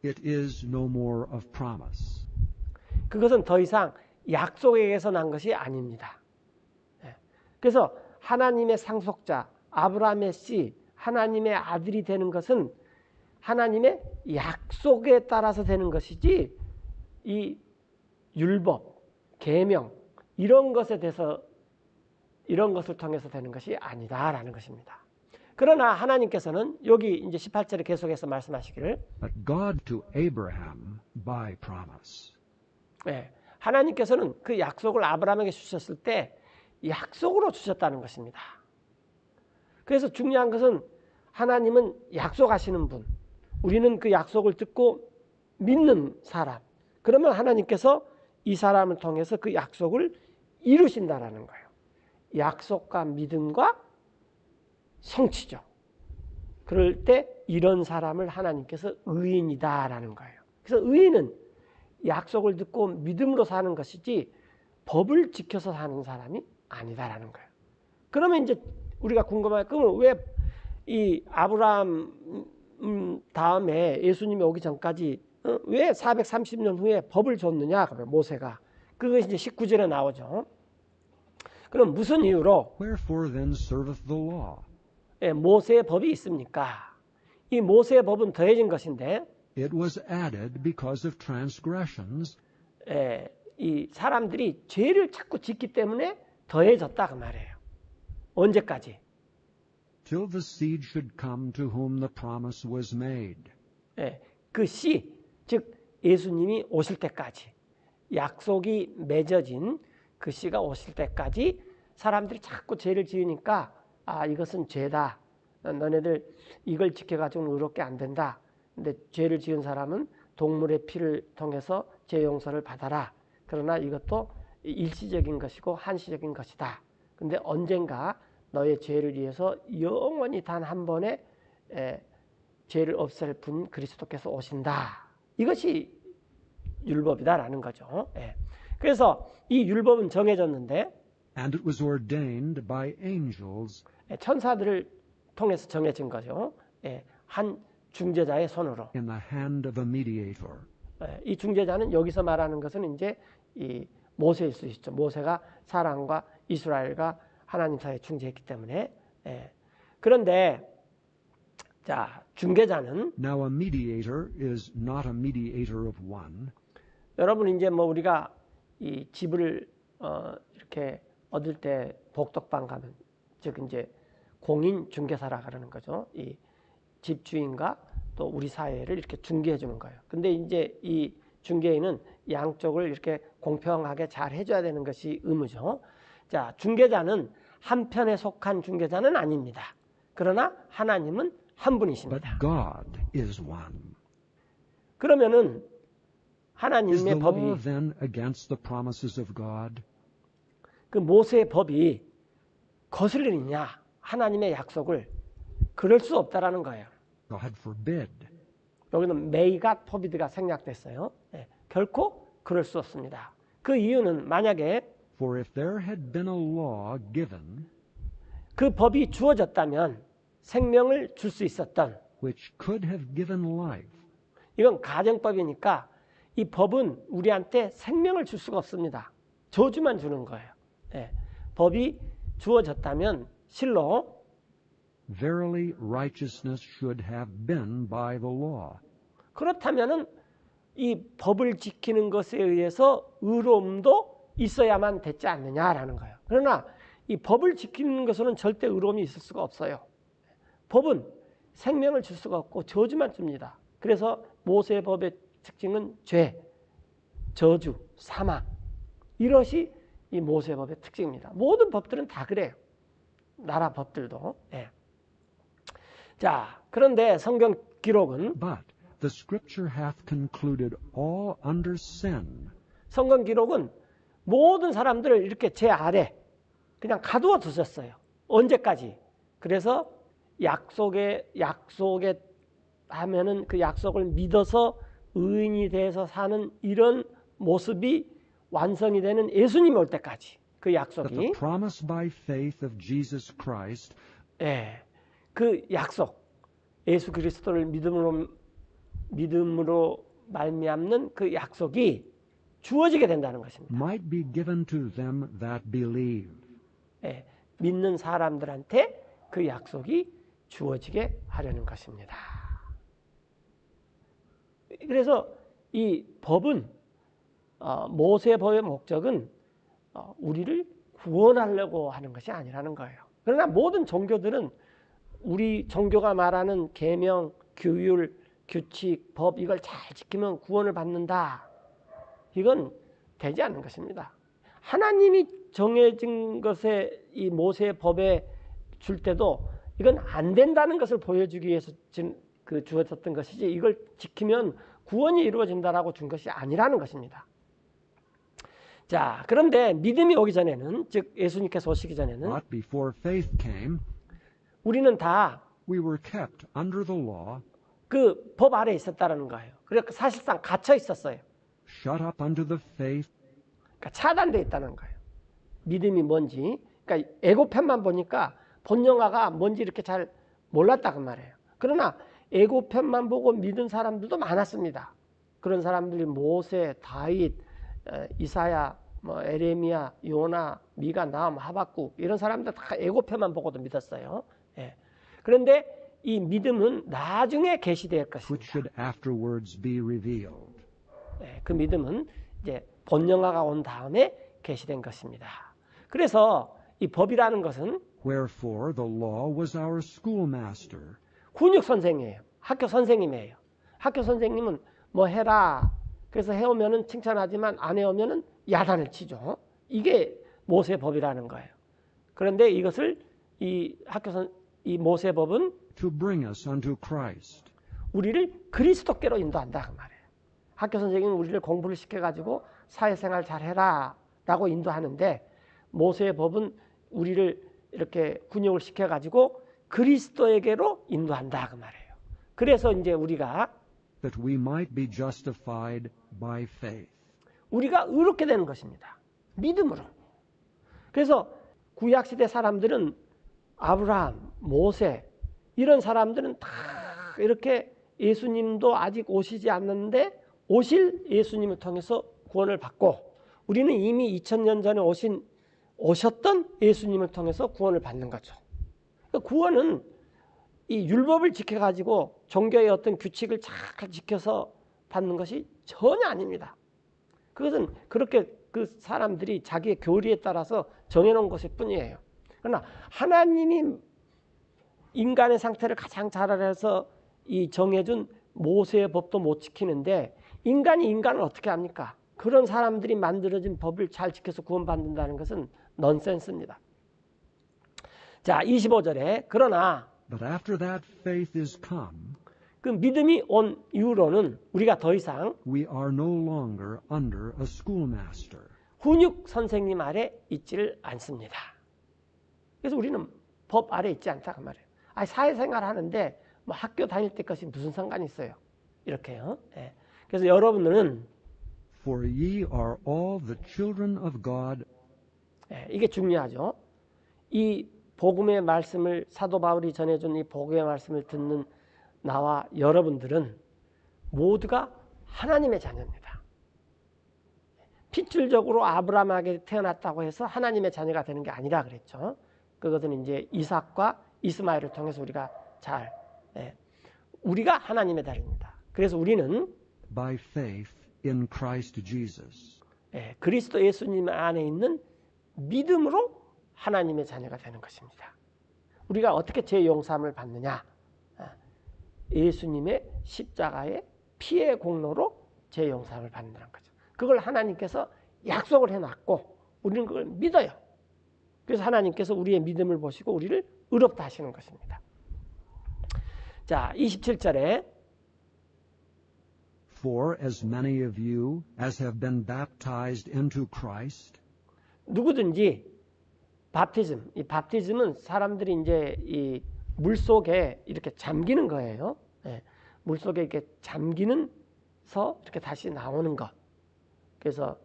it is no more of promise. 그것은 더 이상 약속에게서 난 것이 아닙니다. 그래서 하나님의 상속자, 아브라함의 씨, 하나님의 아들이 되는 것은 하나님의 약속에 따라서 되는 것이지 이 율법, 계명 이런 것에 대해서 이런 것을 통해서 되는 것이 아니다라는 것입니다. 그러나 하나님께서는 여기 이제 18절에 계속해서 말씀하시기를 But God to Abraham by promise. 네, 하나님께서는 그 약속을 아브라함에게 주셨을 때 약속으로 주셨다는 것입니다. 그래서 중요한 것은 하나님은 약속하시는 분, 우리는 그 약속을 듣고 믿는 사람. 그러면 하나님께서 이 사람을 통해서 그 약속을 이루신다라는 거예요. 약속과 믿음과 성취죠. 그럴 때 이런 사람을 하나님께서 의인이다라는 거예요. 그래서 의인은 약속을 듣고 믿음으로 사는 것이지 법을 지켜서 사는 사람이 아니다라는 거예요. 그러면 이제 우리가 궁금한 그러면 왜 이 아브라함 다음에 예수님이 오기 전까지 왜 430년 후에 법을 줬느냐? 그러면 모세가 그것이 이제 19절에 나오죠. 그럼 무슨 이유로 Wherefore then serveth the law? 모세의 법이 있습니까? 이 모세의 법은 더해진 것인데 It was added because of transgressions, 이 사람들이 죄를 자꾸 짓기 때문에 더해졌다 그 말이에요. 언제까지? till the seed should come to whom the promise was made. 그 씨, 즉 예수님이 오실 때까지 약속이 맺어진 그 씨가 오실 때까지 사람들이 자꾸 죄를 지으니까 아 이것은 죄다. 너네들 이걸 지켜가지고는 의롭게 안 된다. 근데 죄를 지은 사람은 동물의 피를 통해서 죄 용서를 받아라. 그러나 이것도 일시적인 것이고 한시적인 것이다. 근데 언젠가 너의 죄를 위해서 영원히 단 한 번에 죄를 없앨 분 그리스도께서 오신다. 이것이 율법이다라는 거죠. 그래서 이 율법은 정해졌는데 And it was ordained by angels 천사들을 통해서 정해진 거죠. 한 중재자의 손으로. in the hand of a mediator. 이 중재자는 여기서 말하는 것은 이제 이 모세일 수 있죠. 모세가 사람과 이스라엘과 하나님 사이에 중재했기 때문에. 그런데 자 중재자는 Now a mediator is not a mediator of one, 여러분 이제 뭐 우리가 이 집을 이렇게 얻을 때 복덕방 가면 즉 이제 공인 중개사라 그러는 거죠. 이 집주인과 또 우리 사회를 이렇게 중개해 주는 거예요. 근데 이제 이 중개인은 양쪽을 이렇게 공평하게 잘 해줘야 되는 것이 의무죠. 자, 중개자는 한편에 속한 중개자는 아닙니다. 그러나 하나님은 한 But 분이십니다. God is one. 그러면은 Is 하나님의 the law 법이 then against the promises of God? 그 모세의 법이 거슬리느냐 하나님의 약속을 그럴 수 없다라는 거예요. God forbid. 여기는 may God forbi드가 생략됐어요. 예, 결코 그럴 수 없습니다. 그 이유는 만약에 For if there had been a law given 그 법이 주어졌다면 생명을 줄 수 있었던, which could have given life, 이건 가정법이니까 이 법은 우리한테 생명을 줄 수가 없습니다. 저주만 주는 거예요. 예, 법이 주어졌다면 실로 verily righteousness should have been by the law. 그렇다면은 이 법을 지키는 것에 의해서 의로움도 있어야만 됐지 않느냐라는 거예요. 그러나 이 법을 지키는 것으로는 절대 의로움이 있을 수가 없어요. 법은 생명을 줄 수가 없고 저주만 줍니다. 그래서 모세의 법의 특징은 죄, 저주, 사망, 이것이 이 모세의 법의 특징입니다. 모든 법들은 다 그래요. 나라 법들도. 예. 자, 그런데 성경 기록은 But the scripture hath concluded all under sin, 성경 기록은 모든 사람들을 이렇게 제 아래 그냥 가두어 두셨어요. 언제까지? 그래서 약속에 하면은 그 약속을 믿어서 의인이 돼서 사는 이런 모습이 완성이 되는 예수님이 올 때까지 그 that the 약속이, promise by faith of Jesus Christ 예, 그 약속, 예수 그리스도를 믿음으로 말미암는 그 약속이 주어지게 된다는 것입니다. might be given to them that believe. 예, 믿는 사람들한테 그 약속이 주어지게 하려는 것입니다. 그래서 이 법은 모세의 법의 목적은 우리를 구원하려고 하는 것이 아니라는 거예요. 그러나 모든 종교들은 우리 종교가 말하는 계명, 규율, 규칙, 법 이걸 잘 지키면 구원을 받는다. 이건 되지 않는 것입니다. 하나님이 정해진 것에 이 모세의 법에 줄 때도 이건 안 된다는 것을 보여주기 위해서 주어졌던 것이지 이걸 지키면 구원이 이루어진다라고 준 것이 아니라는 것입니다. 자, 그런데 믿음이 오기 전에는, 즉 예수님께서 오시기 전에는 But before faith came, 우리는 다 we were kept under the law, 그 법 아래에 있었다는 거예요. 그러니까 사실상 갇혀 있었어요. shut up unto the faith, 그러니까 차단되어 있다는 거예요. 믿음이 뭔지. 그러니까 에고편만 보니까 본영화가 뭔지 이렇게 잘 몰랐다 그 말이에요. 그러나 에고편만 보고 믿은 사람들도 많았습니다. 그런 사람들이 모세, 다윗, 이사야, 에레미야, 요나, 미가, 나움, 하박국 이런 사람들 다 에고편만 보고도 믿었어요. 예. 그런데 이 믿음은 나중에 계시될 which 것입니다. should afterwards be revealed. 예, 그 믿음은 이제 본영화가 온 다음에 계시된 것입니다. 그래서 이 법이라는 것은 Wherefore the law was our schoolmaster, 훈육 선생이에요. 학교 선생님이에요. 학교 선생님은 뭐 해라. 그래서 해오면은 칭찬하지만 안 해오면은 야단을 치죠. 이게 모세 법이라는 거예요. 그런데 이것을 이 모세 법은 to bring us unto Christ. 우리를 그리스도께로 인도한다 그 말이에요. 학교 선생님은 우리를 공부를 시켜가지고 사회생활 잘해라 라고 인도하는데 모세의 법은 우리를 이렇게 훈육을 시켜가지고 그리스도에게로 인도한다 그 말이에요. 그래서 이제 우리가 that we might be justified by faith. 우리가 의롭게 되는 것입니다. 믿음으로. 그래서 구약시대 사람들은 아브라함, 모세 이런 사람들은 다 이렇게 예수님도 아직 오시지 않는데 오실 예수님을 통해서 구원을 받고 우리는 이미 2000년 전에 오셨던 예수님을 통해서 구원을 받는 거죠. 그러니까 구원은 이 율법을 지켜가지고 종교의 어떤 규칙을 잘 지켜서 받는 것이 전혀 아닙니다. 그것은 그렇게 그 사람들이 자기의 교리에 따라서 정해놓은 것일 뿐이에요. 그러나 하나님이 인간의 상태를 가장 잘 알아서 이 정해준 모세의 법도 못 지키는데 인간이 인간을 어떻게 합니까? 그런 사람들이 만들어진 법을 잘 지켜서 구원받는다는 것은 넌센스입니다. 자, 25절에 그러나 But after that faith is come, 그 믿음이 온 이후로는 우리가 더 이상 we are no longer under a schoolmaster. 훈육 선생님 아래 있지를 않습니다. 그래서 우리는 법 아래 있지 않다 그 말이에요. 아니, 사회생활 하는데 뭐 학교 다닐 때 것이 무슨 상관이 있어요. 이렇게요. 예. 그래서 여러분들은 For ye are all the children of God. 예, 이게 중요하죠. 이 복음의 말씀을 사도 바울이 전해준 이 복음의 말씀을 듣는 나와 여러분들은 모두가 하나님의 자녀입니다. 필출적으로 아브라함에게 태어났다고 해서 하나님의 자녀가 되는 게 아니라 그랬죠. 그것은 이제 이삭과 이스마엘을 통해서 우리가 우리가 하나님의 자녀입니다. 그래서 우리는 By faith in Christ Jesus. 그리스도 예수님 안에 있는 믿음으로 하나님의 자녀가 되는 것입니다. 우리가 어떻게 죄 용서함을 받느냐? 예수님의 십자가의 피의 공로로 죄 용서함을 받는다는 거죠. 그걸 하나님께서 약속을 해놨고 우리는 그걸 믿어요. 그래서 하나님께서 우리의 믿음을 보시고 우리를 의롭다 하시는 것입니다. 자, 27절에 For as many of you as have been baptized into Christ. 누구든지 밥티즘, 이 밥티즘은 사람들이 이제 이 물 속에 이렇게 잠기는 거예요. 물 속에 이렇게 잠기는서 이렇게 다시 나오는 것. 그래서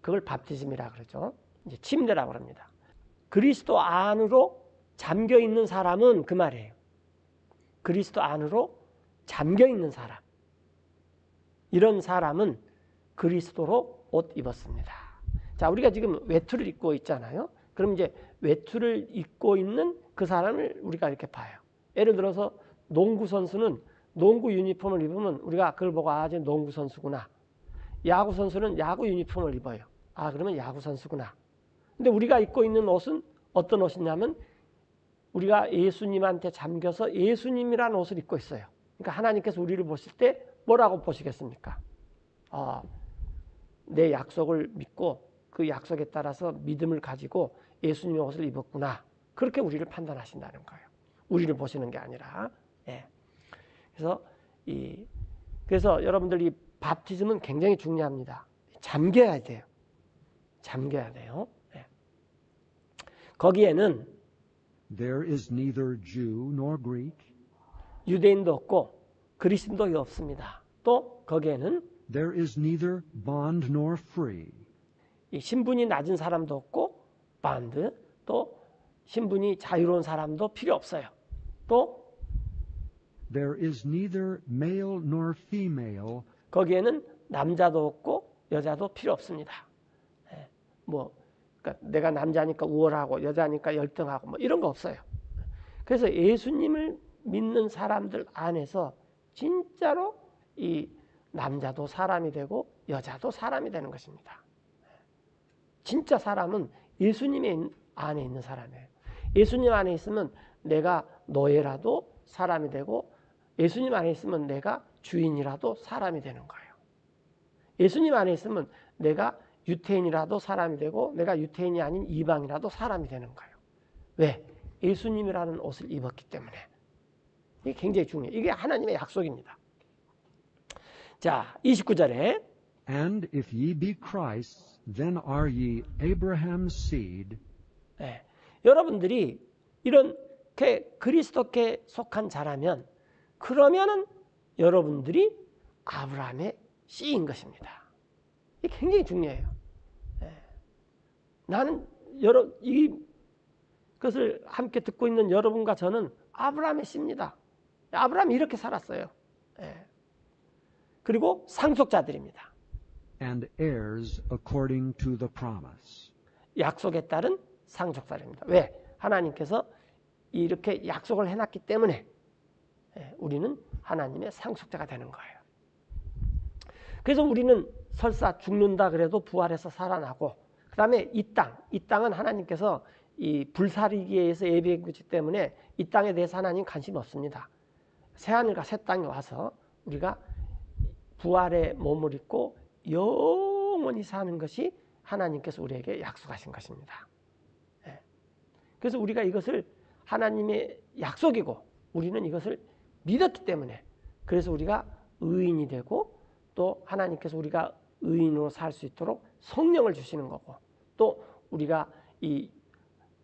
그걸 밥티즘이라 그러죠. 이제 침례라고 합니다. 그리스도 안으로 잠겨 있는 사람은 그 말이에요. 그리스도 안으로 잠겨 있는 사람. 이런 사람은 그리스도로 옷 입었습니다. 자, 우리가 지금 외투를 입고 있잖아요. 그럼 이제 외투를 입고 있는 그 사람을 우리가 이렇게 봐요. 예를 들어서 농구 선수는 농구 유니폼을 입으면 우리가 그걸 보고 아, 저 농구 선수구나. 야구 선수는 야구 유니폼을 입어요. 아, 그러면 야구 선수구나. 근데 우리가 입고 있는 옷은 어떤 옷이냐면 우리가 예수님한테 잠겨서 예수님이라는 옷을 입고 있어요. 그러니까 하나님께서 우리를 보실 때 뭐라고 보시겠습니까? 내 약속을 믿고 그 약속에 따라서 믿음을 가지고 예수님의 옷을 입었구나. 그렇게 우리를 판단하신다는 거예요. 우리를 보시는 게 아니라. 그래서 여러분들 이 밥티즘은 굉장히 중요합니다. 잠겨야 돼요. 잠겨야 돼요. 거기에는 There is neither Jew nor Greek. 유대인도 없고 그리스도인도 없습니다. 또 거기에는 There is neither bond nor free. 이 신분이 낮은 사람도 없고 반드, 또 신분이 자유로운 사람도 필요 없어요. 또 There is neither male nor female. 거기에는 남자도 없고 여자도 필요 없습니다. 그러니까 내가 남자니까 우월하고 여자니까 열등하고 뭐 이런 거 없어요. 그래서 예수님을 믿는 사람들 안에서 진짜로 이 남자도 사람이 되고 여자도 사람이 되는 것입니다. 진짜 사람은 예수님 안에 있는 사람이에요. 예수님 안에 있으면 내가 노예라도 사람이 되고 예수님 안에 있으면 내가 주인이라도 사람이 되는 거예요. 예수님 안에 있으면 내가 유태인이라도 사람이 되고 내가 유태인이 아닌 이방이라도 사람이 되는 거예요. 왜? 예수님이라는 옷을 입었기 때문에. 이게 굉장히 중요해요. 이게 하나님의 약속입니다. 자, 29절에 And if ye be Christ's, then are ye Abraham's seed. 여러분들이 이렇게 그리스도께 속한 자라면 그러면은 여러분들이 아브라함의 씨인 것입니다. 이게 굉장히 중요해요. 나는 이것을 함께 듣고 있는 여러분과 저는 아브라함의 씨입니다. 아브라함이 이렇게 살았어요. 그리고 상속자들입니다. And heirs according to the promise. 약속에 따른 상속자입니다. 왜? 하나님께서 이렇게 약속을 해놨기 때문에 우리는 하나님의 상속자가 되는 거예요. 그래서 우리는 설사 죽는다 그래도 부활해서 살아나고 그 다음에 이 땅은 하나님께서 이 불사르기에 의해서 예비해 주기 때문에 이 땅에 대해서 하나님 관심 없습니다. 새하늘과 새 땅에 와서 우리가 부활의 몸을 입고 영원히 사는 것이 하나님께서 우리에게 약속하신 것입니다. 그래서 우리가 이것을 하나님의 약속이고 우리는 이것을 믿었기 때문에 그래서 우리가 의인이 되고 또 하나님께서 우리가 의인으로 살 수 있도록 성령을 주시는 거고 또 우리가 이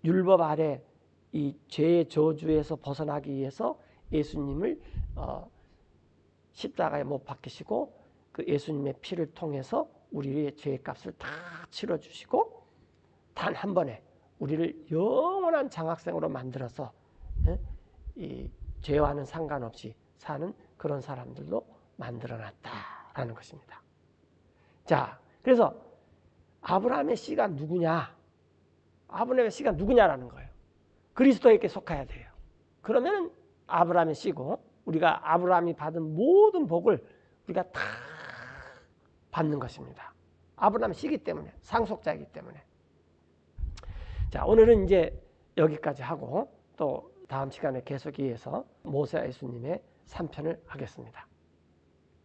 율법 아래 이 죄의 저주에서 벗어나기 위해서 예수님을 십자가에 못 박히시고 그 예수님의 피를 통해서 우리의 죄의 값을 다 치러주시고 단 한 번에 우리를 영원한 장학생으로 만들어서 이 죄와는 상관없이 사는 그런 사람들로 만들어놨다라는 것입니다. 자, 그래서 아브라함의 씨가 누구냐? 아브라함의 씨가 누구냐라는 거예요. 그리스도에게 속해야 돼요. 그러면 아브라함의 씨고 우리가 아브라함이 받은 모든 복을 우리가 다 받는 것입니다. 아브라함의 씨이기 때문에 상속자이기 때문에. 자, 오늘은 이제 여기까지 하고 또 다음 시간에 계속 이어서 모세 예수님의 3편을 하겠습니다.